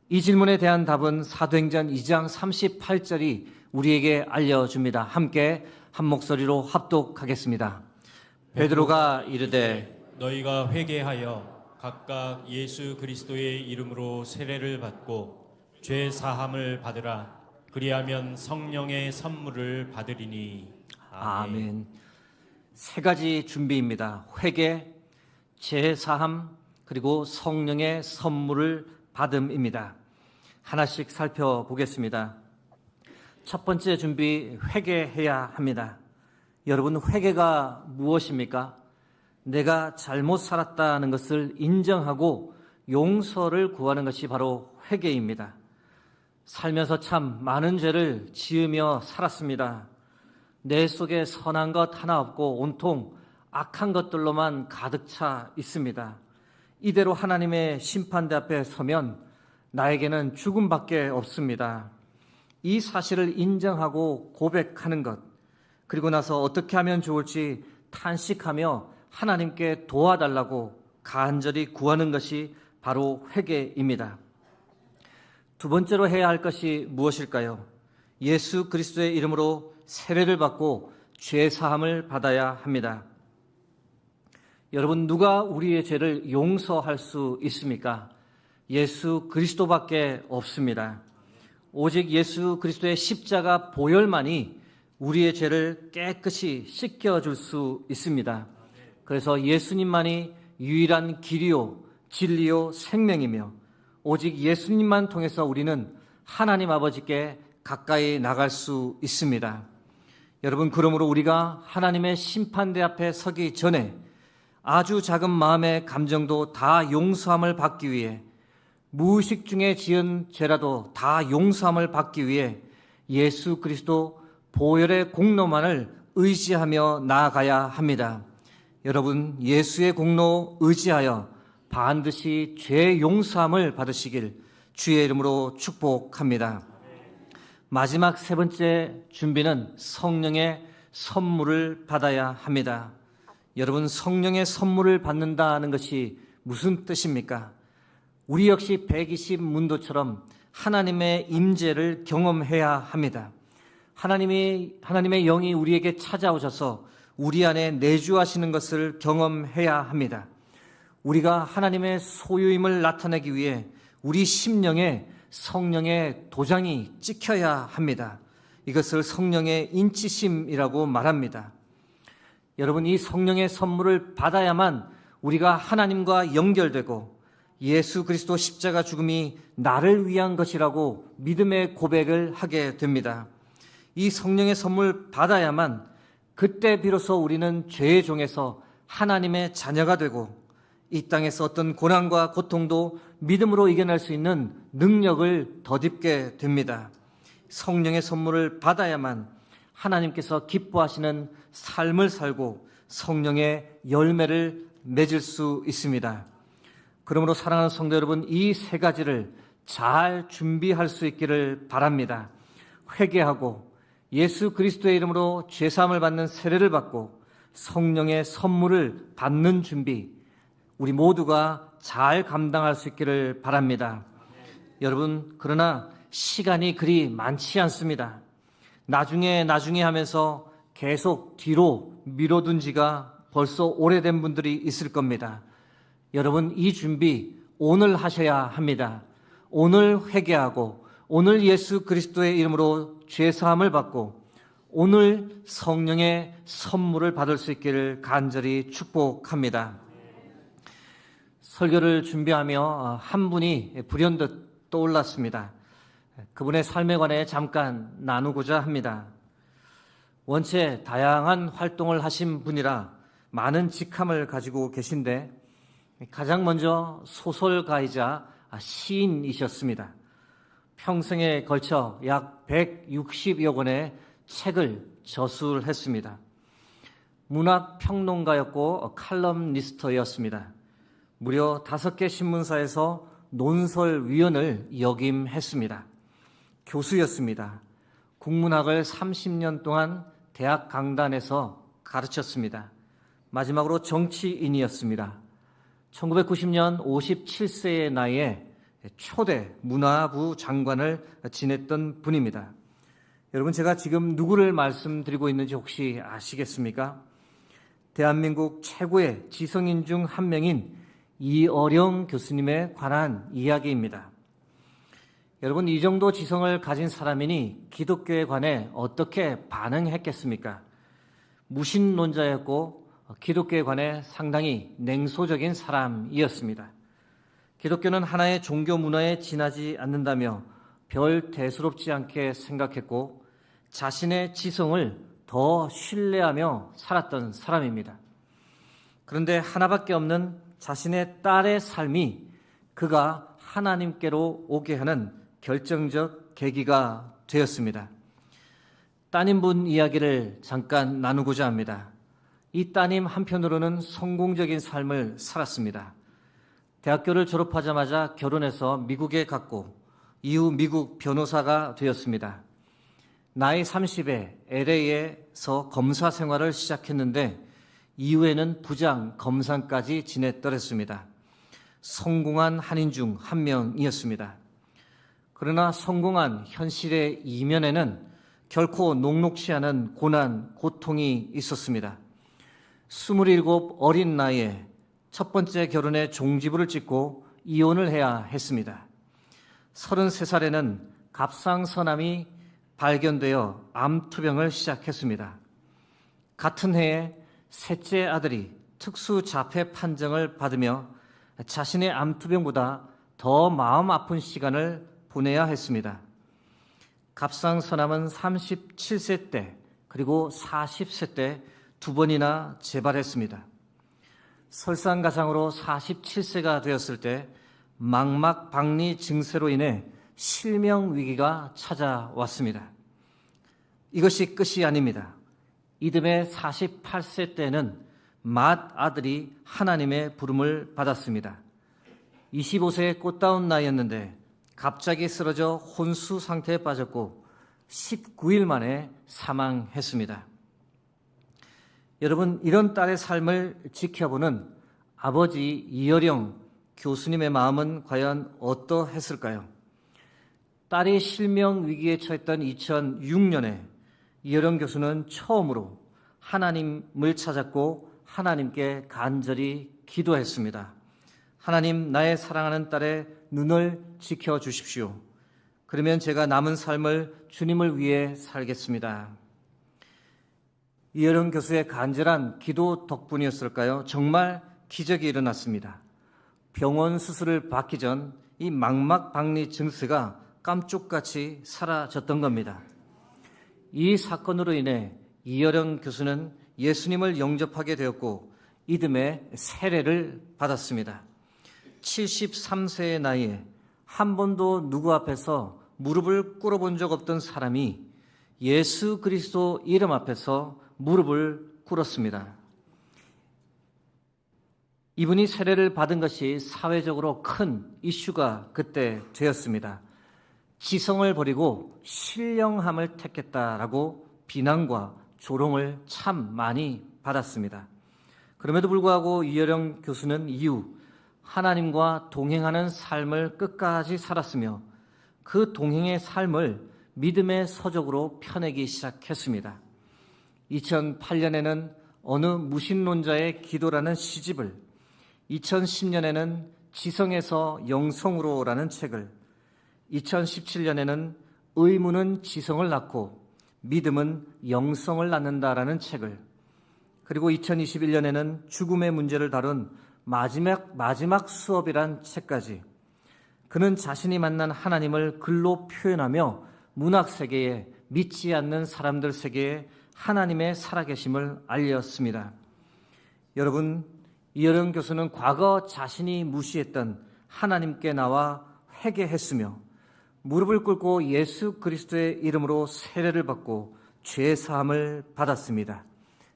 이 질문에 대한 답은 사도행전 2장 38절이 우리에게 알려줍니다. 함께 한 목소리로 합독하겠습니다. 베드로가 이르되 너희가 회개하여 각각 예수 그리스도의 이름으로 세례를 받고 죄 사함을 받으라. 그리하면 성령의 선물을 받으리니. 아멘. 세 가지 준비입니다. 회개, 죄 사함, 그리고 성령의 선물을 받음입니다. 하나씩 살펴보겠습니다. 첫 번째 준비, 회개해야 합니다. 여러분, 회개가 무엇입니까? 내가 잘못 살았다는 것을 인정하고 용서를 구하는 것이 바로 회개입니다. 살면서 참 많은 죄를 지으며 살았습니다. 내 속에 선한 것 하나 없고 온통 악한 것들로만 가득 차 있습니다. 이대로 하나님의 심판대 앞에 서면 나에게는 죽음밖에 없습니다. 이 사실을 인정하고 고백하는 것, 그리고 나서 어떻게 하면 좋을지 탄식하며 하나님께 도와달라고 간절히 구하는 것이 바로 회개입니다. 두 번째로 해야 할 것이 무엇일까요? 예수 그리스도의 이름으로 세례를 받고 죄 사함을 받아야 합니다. 여러분, 누가 우리의 죄를 용서할 수 있습니까? 예수 그리스도밖에 없습니다. 오직 예수 그리스도의 십자가 보혈만이 우리의 죄를 깨끗이 씻겨줄 수 있습니다. 그래서 예수님만이 유일한 길이요, 진리요, 생명이며 오직 예수님만 통해서 우리는 하나님 아버지께 가까이 나갈 수 있습니다. 여러분, 그러므로 우리가 하나님의 심판대 앞에 서기 전에 아주 작은 마음의 감정도 다 용서함을 받기 위해, 무의식 중에 지은 죄라도 다 용서함을 받기 위해 예수 그리스도 보혈의 공로만을 의지하며 나아가야 합니다. 여러분, 예수의 공로 의지하여 반드시 죄 용서함을 받으시길 주의 이름으로 축복합니다. 마지막 세 번째 준비는 성령의 선물을 받아야 합니다. 여러분, 성령의 선물을 받는다는 것이 무슨 뜻입니까? 우리 역시 120문도처럼 하나님의 임재를 경험해야 합니다. 하나님의 영이 우리에게 찾아오셔서 우리 안에 내주하시는 것을 경험해야 합니다. 우리가 하나님의 소유임을 나타내기 위해 우리 심령에 성령의 도장이 찍혀야 합니다. 이것을 성령의 인치심이라고 말합니다. 여러분, 이 성령의 선물을 받아야만 우리가 하나님과 연결되고 예수 그리스도 십자가 죽음이 나를 위한 것이라고 믿음의 고백을 하게 됩니다. 이 성령의 선물 받아야만 그때 비로소 우리는 죄의 종에서 하나님의 자녀가 되고 이 땅에서 어떤 고난과 고통도 믿음으로 이겨낼 수 있는 능력을 덧입게 됩니다. 성령의 선물을 받아야만 하나님께서 기뻐하시는 삶을 살고 성령의 열매를 맺을 수 있습니다. 그러므로 사랑하는 성도 여러분, 이 세 가지를 잘 준비할 수 있기를 바랍니다. 회개하고 예수 그리스도의 이름으로 죄사함을 받는 세례를 받고 성령의 선물을 받는 준비, 우리 모두가 잘 감당할 수 있기를 바랍니다. 여러분, 그러나 시간이 그리 많지 않습니다. 나중에 하면서 계속 뒤로 미뤄둔 지가 벌써 오래된 분들이 있을 겁니다. 여러분, 이 준비 오늘 하셔야 합니다. 오늘 회개하고 오늘 예수 그리스도의 이름으로 죄사함을 받고 오늘 성령의 선물을 받을 수 있기를 간절히 축복합니다. 설교를 준비하며 한 분이 불현듯 떠올랐습니다. 그분의 삶에 관해 잠깐 나누고자 합니다. 원체 다양한 활동을 하신 분이라 많은 직함을 가지고 계신데 가장 먼저 소설가이자 시인이셨습니다. 평생에 걸쳐 약 160여 권의 책을 저술했습니다. 문학평론가였고 칼럼니스트였습니다. 무려 5개 신문사에서 논설위원을 역임했습니다. 교수였습니다. 국문학을 30년 동안 대학 강단에서 가르쳤습니다. 마지막으로 정치인이었습니다. 1990년 57세의 나이에 초대 문화부 장관을 지냈던 분입니다. 여러분, 제가 지금 누구를 말씀드리고 있는지 혹시 아시겠습니까? 대한민국 최고의 지성인 중 한 명인 이어령 교수님에 관한 이야기입니다. 여러분, 이 정도 지성을 가진 사람이니 기독교에 관해 어떻게 반응했겠습니까? 무신론자였고 기독교에 관해 상당히 냉소적인 사람이었습니다. 기독교는 하나의 종교 문화에 지나지 않는다며 별 대수롭지 않게 생각했고 자신의 지성을 더 신뢰하며 살았던 사람입니다. 그런데 하나밖에 없는 자신의 딸의 삶이 그가 하나님께로 오게 하는 결정적 계기가 되었습니다. 따님분 이야기를 잠깐 나누고자 합니다. 이 따님 한편으로는 성공적인 삶을 살았습니다. 대학교를 졸업하자마자 결혼해서 미국에 갔고 이후 미국 변호사가 되었습니다. 나이 30에 LA에서 검사 생활을 시작했는데 이후에는 부장, 검사까지 지냈더랬습니다. 성공한 한인 중 한 명이었습니다. 그러나 성공한 현실의 이면에는 결코 녹록지 않은 고난, 고통이 있었습니다. 27 어린 나이에 첫 번째 결혼에 종지부를 찍고 이혼을 해야 했습니다. 33살에는 갑상선암이 발견되어 암투병을 시작했습니다. 같은 해에 셋째 아들이 특수자폐 판정을 받으며 자신의 암투병보다 더 마음 아픈 시간을 보내야 했습니다. 갑상선암은 37세 때 그리고 40세 때 두 번이나 재발했습니다. 설상가상으로 47세가 되었을 때 망막박리 증세로 인해 실명 위기가 찾아왔습니다. 이것이 끝이 아닙니다. 이듬해 48세 때는 맏아들이 하나님의 부름을 받았습니다. 25세의 꽃다운 나이였는데 갑자기 쓰러져 혼수 상태에 빠졌고 19일 만에 사망했습니다. 여러분, 이런 딸의 삶을 지켜보는 아버지 이어령 교수님의 마음은 과연 어떠했을까요? 딸이 실명 위기에 처했던 2006년에 이어령 교수는 처음으로 하나님을 찾았고 하나님께 간절히 기도했습니다. 하나님, 나의 사랑하는 딸의 눈을 지켜주십시오. 그러면 제가 남은 삶을 주님을 위해 살겠습니다. 이어령 교수의 간절한 기도 덕분이었을까요? 정말 기적이 일어났습니다. 병원 수술을 받기 전 이 망막박리 증세가 깜쪽같이 사라졌던 겁니다. 이 사건으로 인해 이어령 교수는 예수님을 영접하게 되었고 이듬해 세례를 받았습니다. 73세의 나이에 한 번도 누구 앞에서 무릎을 꿇어본 적 없던 사람이 예수 그리스도 이름 앞에서 무릎을 꿇었습니다. 이분이 세례를 받은 것이 사회적으로 큰 이슈가 그때 되었습니다. 지성을 버리고 신령함을 택했다라고 비난과 조롱을 참 많이 받았습니다. 그럼에도 불구하고 이어령 교수는 이후 하나님과 동행하는 삶을 끝까지 살았으며 그 동행의 삶을 믿음의 서적으로 펴내기 시작했습니다. 2008년에는 어느 무신론자의 기도라는 시집을, 2010년에는 지성에서 영성으로라는 책을, 2017년에는 의무는 지성을 낳고 믿음은 영성을 낳는다라는 책을, 그리고 2021년에는 죽음의 문제를 다룬 마지막 수업이란 책까지 그는 자신이 만난 하나님을 글로 표현하며 문학세계에 믿지 않는 사람들 세계에 하나님의 살아계심을 알렸습니다. 여러분, 이어령 교수는 과거 자신이 무시했던 하나님께 나와 회개했으며 무릎을 꿇고 예수 그리스도의 이름으로 세례를 받고 죄 사함을 받았습니다.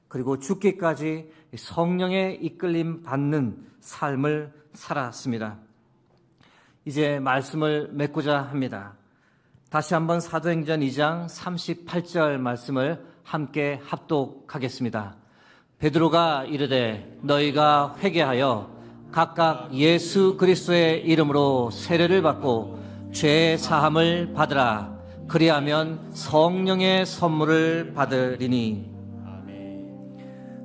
그리고 죽기까지 성령의 이끌림 받는 삶을 살았습니다. 이제 말씀을 맺고자 합니다. 다시 한번 사도행전 2장 38절 말씀을 함께 합독하겠습니다. 베드로가 이르되 너희가 회개하여 각각 예수 그리스도의 이름으로 세례를 받고 죄 사함을 받으라. 그리하면 성령의 선물을 받으리니.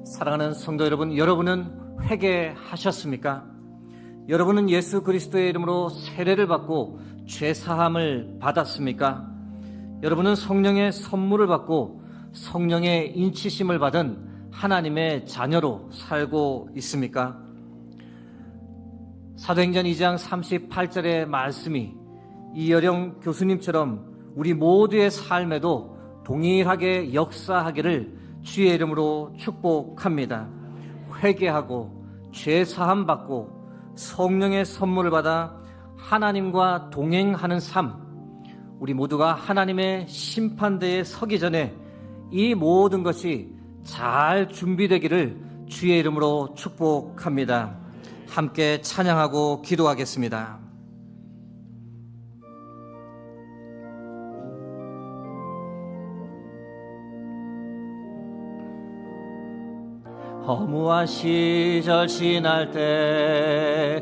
사랑하는 성도 여러분, 여러분은 회개하셨습니까? 여러분은 예수 그리스도의 이름으로 세례를 받고 죄 사함을 받았습니까? 여러분은 성령의 선물을 받고 성령의 인치심을 받은 하나님의 자녀로 살고 있습니까? 사도행전 2장 38절의 말씀이 이어령 교수님처럼 우리 모두의 삶에도 동일하게 역사하기를 주의 이름으로 축복합니다. 회개하고 죄 사함 받고 성령의 선물을 받아 하나님과 동행하는 삶, 우리 모두가 하나님의 심판대에 서기 전에 이 모든 것이 잘 준비되기를 주의 이름으로 축복합니다. 함께 찬양하고 기도하겠습니다. 허무한 시절 지날 때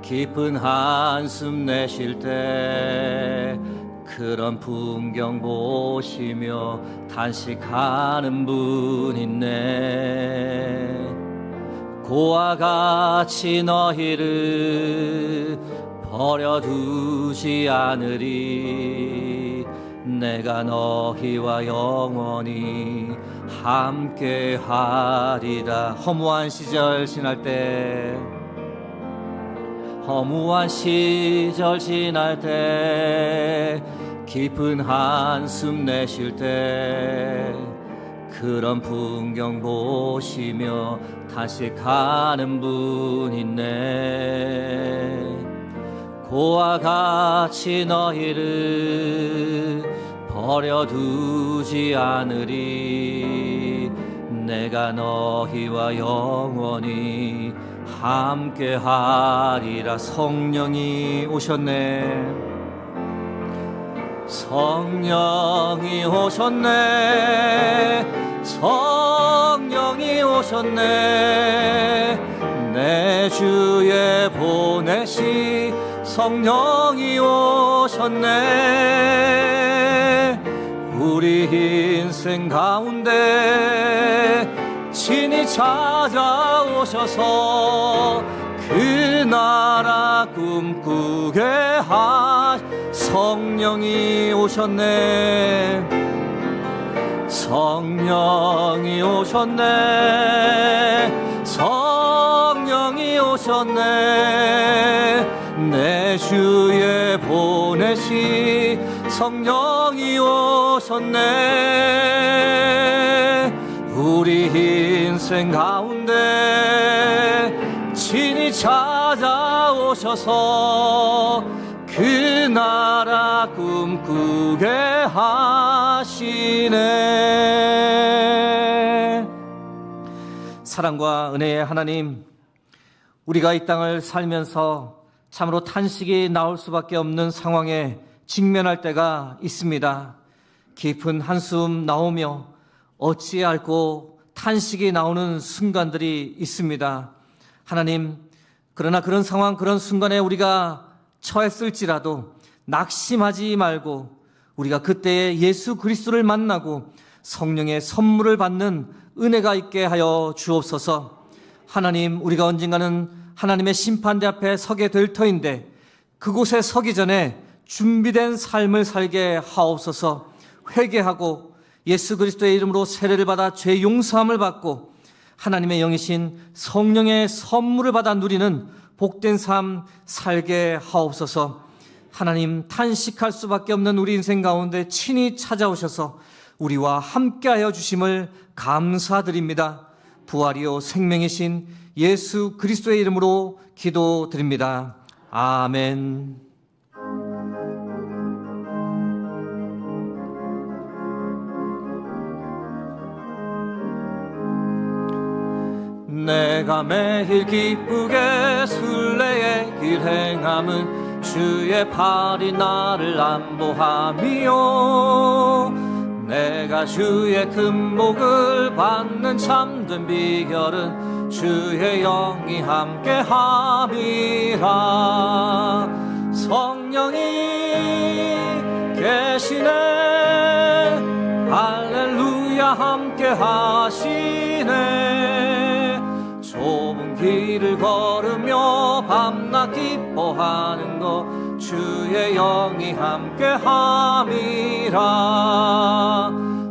깊은 한숨 내쉴 때 그런 풍경 보시며 탄식하는 분 있네. 고와 같이 너희를 버려두지 않으리. 내가 너희와 영원히 함께하리라. 허무한 시절 지날 때, 허무한 시절 지날 때, 깊은 한숨 내쉴 때 그런 풍경 보시며 탄식하는 분 있네. 고와 같이 너희를 버려두지 않으리. 내가 너희와 영원히 함께하리라. 성령이 오셨네. 성령이 오셨네. 성령이 오셨네. 내 주에 보내시 성령이 오셨네. 우리 인생 가운데 친히 찾아오셔서 그 나라 꿈꾸게 하. 성령이 오셨네. 성령이 오셨네. 성령이 오셨네. 내 주에 보내시 성령이 오셨네. 우리 인생 가운데 친히 찾아오셔서 그 나라 꿈꾸게 하시네. 사랑과 은혜의 하나님, 우리가 이 땅을 살면서 참으로 탄식이 나올 수밖에 없는 상황에 직면할 때가 있습니다. 깊은 한숨 나오며 어찌 앓고 탄식이 나오는 순간들이 있습니다. 하나님, 그러나 그런 상황, 그런 순간에 우리가 처했을지라도 낙심하지 말고 우리가 그때에 예수 그리스도를 만나고 성령의 선물을 받는 은혜가 있게 하여 주옵소서. 하나님, 우리가 언젠가는 하나님의 심판대 앞에 서게 될 터인데 그곳에 서기 전에 준비된 삶을 살게 하옵소서. 회개하고 예수 그리스도의 이름으로 세례를 받아 죄 용서함을 받고 하나님의 영이신 성령의 선물을 받아 누리는 복된 삶 살게 하옵소서. 하나님, 탄식할 수밖에 없는 우리 인생 가운데 친히 찾아오셔서 우리와 함께하여 주심을 감사드립니다. 부활이요 생명이신 예수 그리스도의 이름으로 기도드립니다. 아멘. 내가 매일 기쁘게 순례의 길 행함은 주의 팔이 나를 안보하며 내가 주의 금목을 받는 참된 비결은 주의 영이 함께함이라. 성령이 계시네. 할렐루야 함께하시네. 좁은 길을 걸으며 밤낮 기뻐하는 것 주의 영이 함께함이라.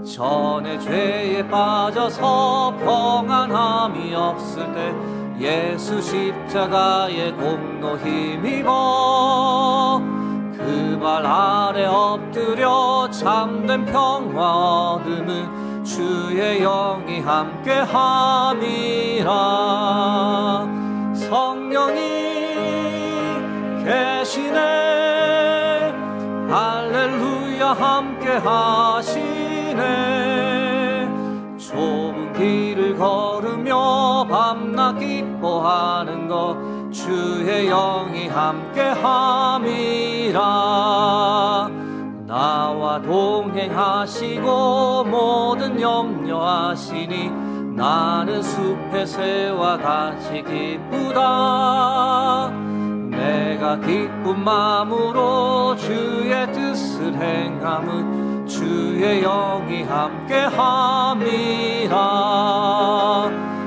전에 죄에 빠져서 평안함이 없을 때 예수 십자가의 공로 힘입어 그 발 아래 엎드려 참된 평화 얻음은 주의 영이 함께함이라. 성령이 계시네. 할렐루야 함께하시네. 좁은 길을 걸으며 밤낮 기뻐하는 것 주의 영이 함께함이라. 나와 동행하시고 모든 염려하시니 나는 숲의 새와 같이 기쁘다. 내가 기쁜 마음으로 주의 뜻을 행함은 주의 영이 함께함이라.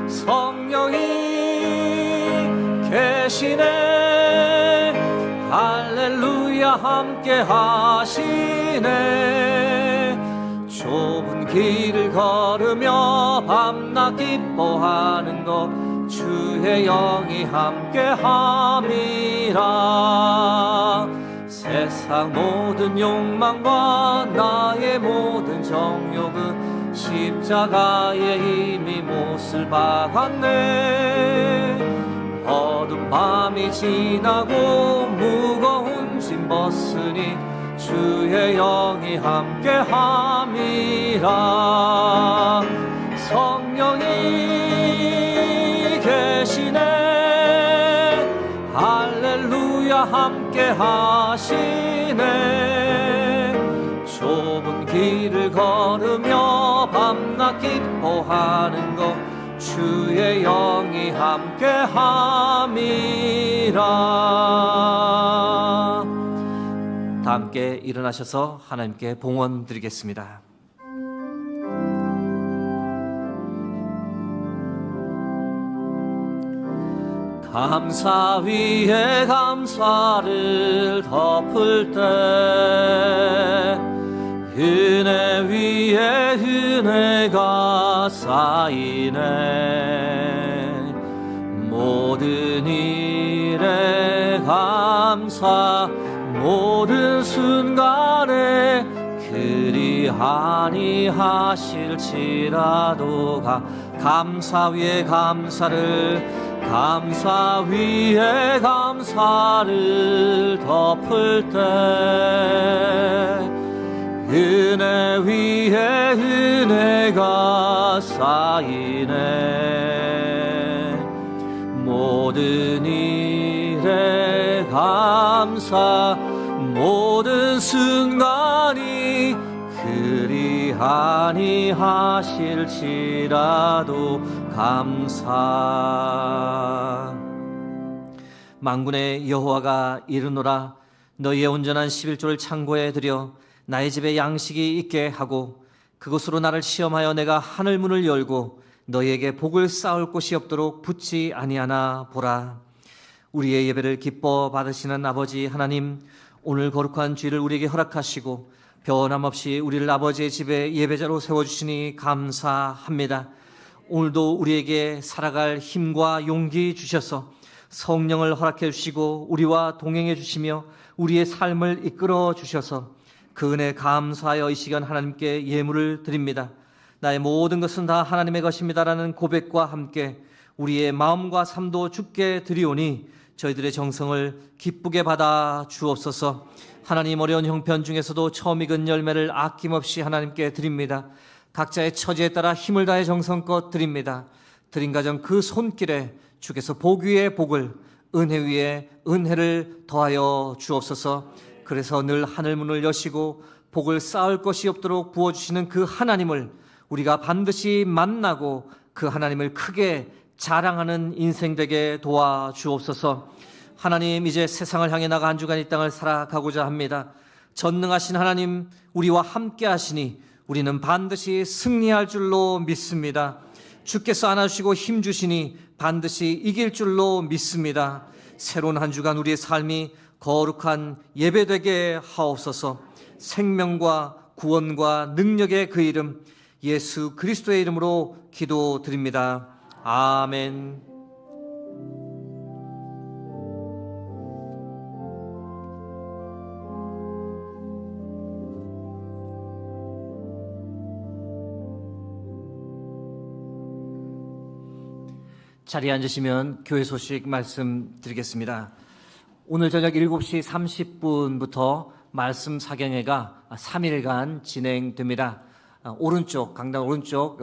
성령이 계시네, 할렐루야 함께 하시네. 좁은 길을 걸으며 밤낮 기뻐하는 것 주의 영이 함께함이라. 세상 모든 욕망과 나의 모든 정욕은 십자가에 이미 못을 박았네. 어두운 밤이 지나고 무거운 짐 벗으니 주의 영이 함께함이라. 성령이 계시네, 할렐루야 함께 하시네. 좁은 길을 걸으며 밤낮 기뻐하는 것 주의 영이 함께함이라. 다 함께 일어나셔서 하나님께 봉헌 드리겠습니다. 감사 위에 감사를 덮을 때 은혜 위에 은혜가 쌓이네. 모든 일에 감사, 모든 순간에 그리하니 하실지라도 감사 위에 감사를, 감사 위에 감사를 덮을 때 은혜 위에 은혜가 쌓이네. 모든 일에 감사, 모든 순간이 그리하니 하실지라도 감사. 만군의 여호와가 이르노라. 너희의 온전한 11조를 창고에 들여 나의 집에 양식이 있게 하고 그것으로 나를 시험하여 내가 하늘 문을 열고 너희에게 복을 쌓을 곳이 없도록 붙지 아니하나 보라. 우리의 예배를 기뻐 받으시는 아버지 하나님, 오늘 거룩한 주일을 우리에게 허락하시고 변함없이 우리를 아버지의 집에 예배자로 세워주시니 감사합니다. 오늘도 우리에게 살아갈 힘과 용기 주셔서 성령을 허락해 주시고 우리와 동행해 주시며 우리의 삶을 이끌어 주셔서 그 은혜 감사하여 이 시간 하나님께 예물을 드립니다. 나의 모든 것은 다 하나님의 것입니다라는 고백과 함께 우리의 마음과 삶도 주께 드리오니 저희들의 정성을 기쁘게 받아 주옵소서. 하나님, 어려운 형편 중에서도 처음 익은 열매를 아낌없이 하나님께 드립니다. 각자의 처지에 따라 힘을 다해 정성껏 드립니다. 드린 가정 그 손길에 주께서 복 위에 복을, 은혜 위에 은혜를 더하여 주옵소서. 그래서 늘 하늘문을 여시고 복을 쌓을 것이 없도록 부어주시는 그 하나님을 우리가 반드시 만나고 그 하나님을 크게 자랑하는 인생 되게 도와주옵소서. 하나님, 이제 세상을 향해 나가 한 주간 이 땅을 살아가고자 합니다. 전능하신 하나님, 우리와 함께 하시니 우리는 반드시 승리할 줄로 믿습니다. 주께서 안아주시고 힘주시니 반드시 이길 줄로 믿습니다. 새로운 한 주간 우리의 삶이 거룩한 예배되게 하옵소서. 생명과 구원과 능력의 그 이름 예수 그리스도의 이름으로 기도드립니다. 아멘. 자리에 앉으시면 교회 소식 말씀드리겠습니다. 오늘 저녁 7시 30분부터 말씀 사경회가 3일간 진행됩니다. 오른쪽, 강당 오른쪽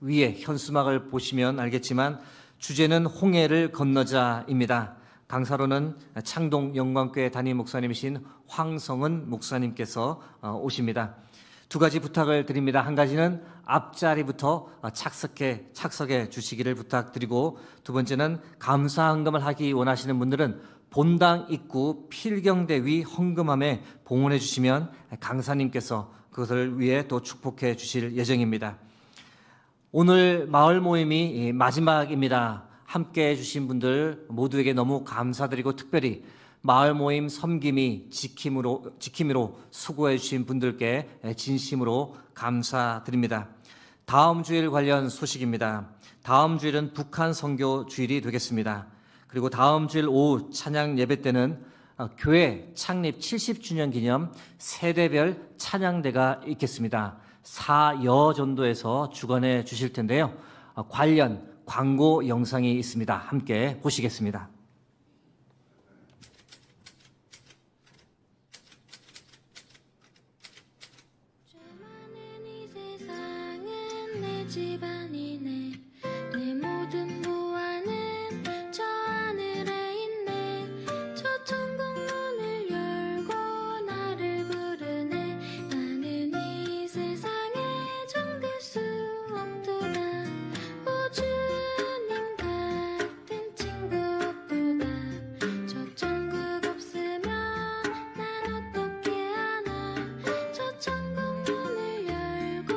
위에 현수막을 보시면 알겠지만 주제는 홍해를 건너자입니다. 강사로는 창동 영광교회 담임 목사님이신 황성은 목사님께서 오십니다. 두 가지 부탁을 드립니다. 한 가지는 앞자리부터 착석해 주시기를 부탁드리고, 두 번째는 감사헌금을 하기 원하시는 분들은 본당 입구 필경대 위 헌금함에 봉헌해 주시면 강사님께서 그것을 위해 또 축복해 주실 예정입니다. 오늘 마을 모임이 마지막입니다. 함께 해주신 분들 모두에게 너무 감사드리고, 특별히 마을 모임 섬김이 지킴이로 수고해 주신 분들께 진심으로 감사드립니다. 다음 주일 관련 소식입니다. 다음 주일은 북한 선교 주일이 되겠습니다. 그리고 다음 주일 오후 찬양 예배 때는 교회 창립 70주년 기념 세대별 찬양대가 있겠습니다. 사여전도에서 주관해 주실 텐데요. 관련 광고 영상이 있습니다. 함께 보시겠습니다. 죄 많은 이 세상은 내 집안이네. 내 모든 보안은 저 하늘에 있네. 저 천국 문을 열고 나를 부르네. 나는 이 세상에 정될 수 없도다. 오 주님 같은 친구 없도다. 저 천국 없으면 난 어떻게 하나. 저 천국 문을 열고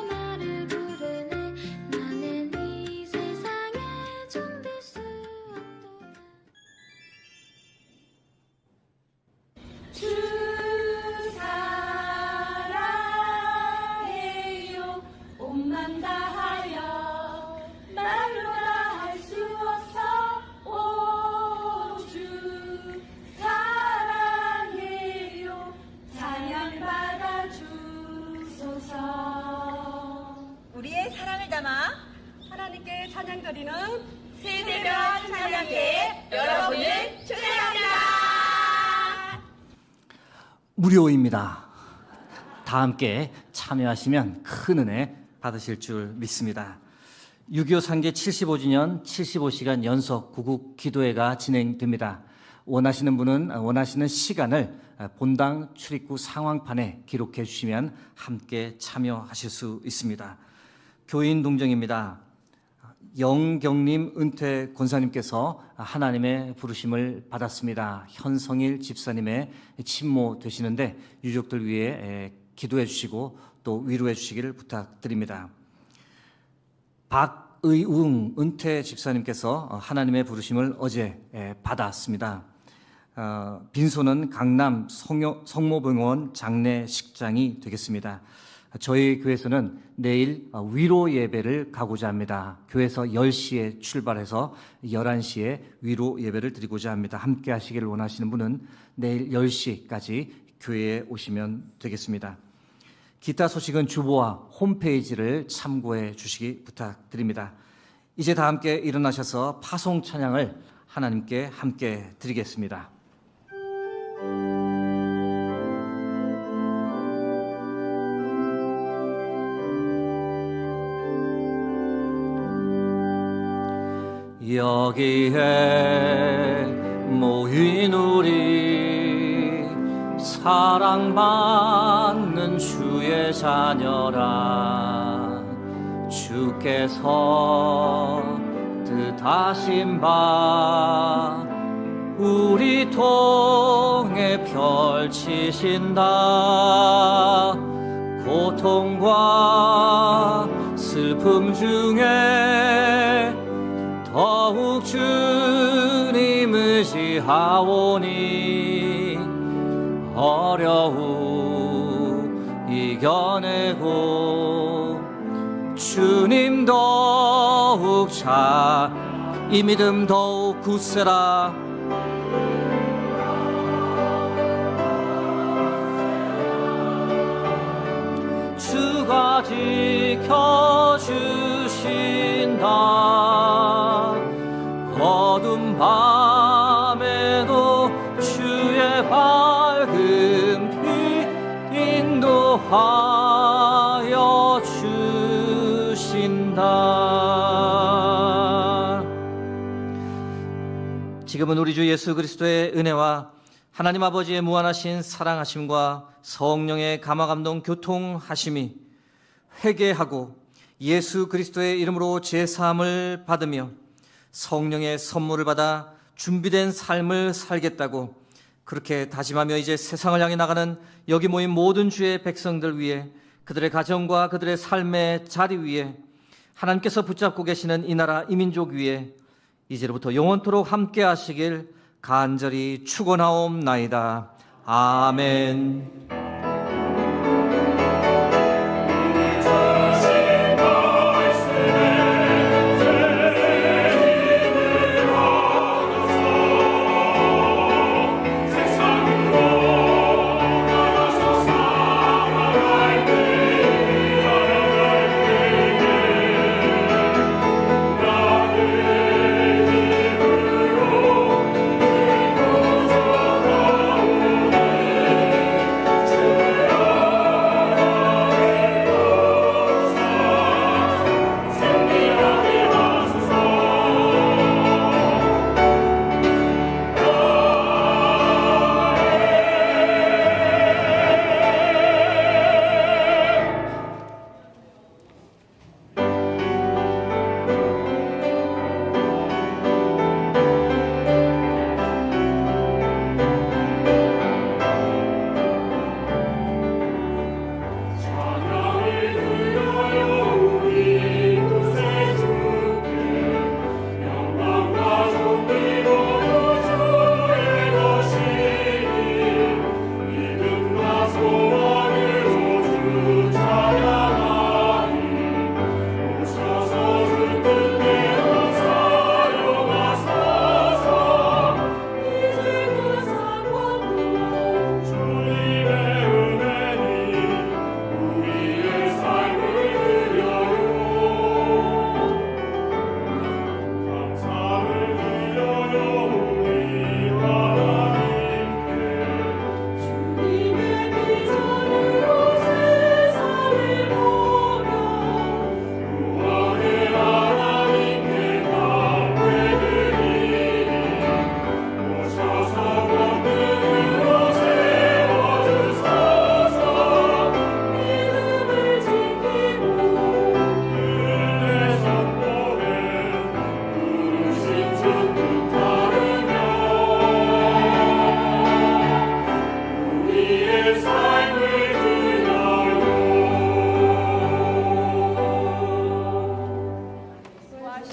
나를 부르네. 나는 이 세상에 정될 수 없도다. 주 사랑해요. 온맘 다하여 말로 다 할 수 없어. 오 주 사랑해요. 찬양 받아 주소서. 우리의 사랑을 담아 하나님께 찬양 드리는 세대별 찬양에 여러분을 초대합니다. 무료입니다. 다 함께 참여하시면 큰 은혜 받으실 줄 믿습니다. 6.25 상계 75주년 75시간 연속 구국 기도회가 진행됩니다. 원하시는 분은 원하시는 시간을 본당 출입구 상황판에 기록해 주시면 함께 참여하실 수 있습니다. 교인 동정입니다. 영경림 은퇴 권사님께서 하나님의 부르심을 받았습니다. 현성일 집사님의 친모 되시는데 유족들 위해 기도해 주시고 또 위로해 주시기를 부탁드립니다. 박의웅 은퇴 집사님께서 하나님의 부르심을 어제 받았습니다. 빈소는 강남 성모병원 장례식장이 되겠습니다. 저희 교회에서는 내일 위로 예배를 가고자 합니다. 교회에서 10시에 출발해서 11시에 위로 예배를 드리고자 합니다. 함께 하시기를 원하시는 분은 내일 10시까지 교회에 오시면 되겠습니다. 기타 소식은 주보와 홈페이지를 참고해 주시기 부탁드립니다. 이제 다 함께 일어나셔서 파송 찬양을 하나님께 함께 드리겠습니다. 여기에 모인 우리 사랑받는 주의 자녀라. 주께서 뜻하신 바 우리 통해 펼치신다. 고통과 슬픔 중에 더욱 주님 의지하오니 어려움 이겨내고 주님 더욱 이 믿음 더욱 굳세라. 주가 지켜주신다. 어둠 밤에도 주의 밝은 빛 인도하여 주신다. 지금은 우리 주 예수 그리스도의 은혜와 하나님 아버지의 무한하신 사랑하심과 성령의 감화감동 교통하심이 회개하고 예수 그리스도의 이름으로 제사함을 받으며 성령의 선물을 받아 준비된 삶을 살겠다고 그렇게 다짐하며 이제 세상을 향해 나가는 여기 모인 모든 주의 백성들 위해 그들의 가정과 그들의 삶의 자리 위에 하나님께서 붙잡고 계시는 이 나라 이 민족 위에 이제로부터 영원토록 함께 하시길 간절히 축원하옵나이다. 아멘.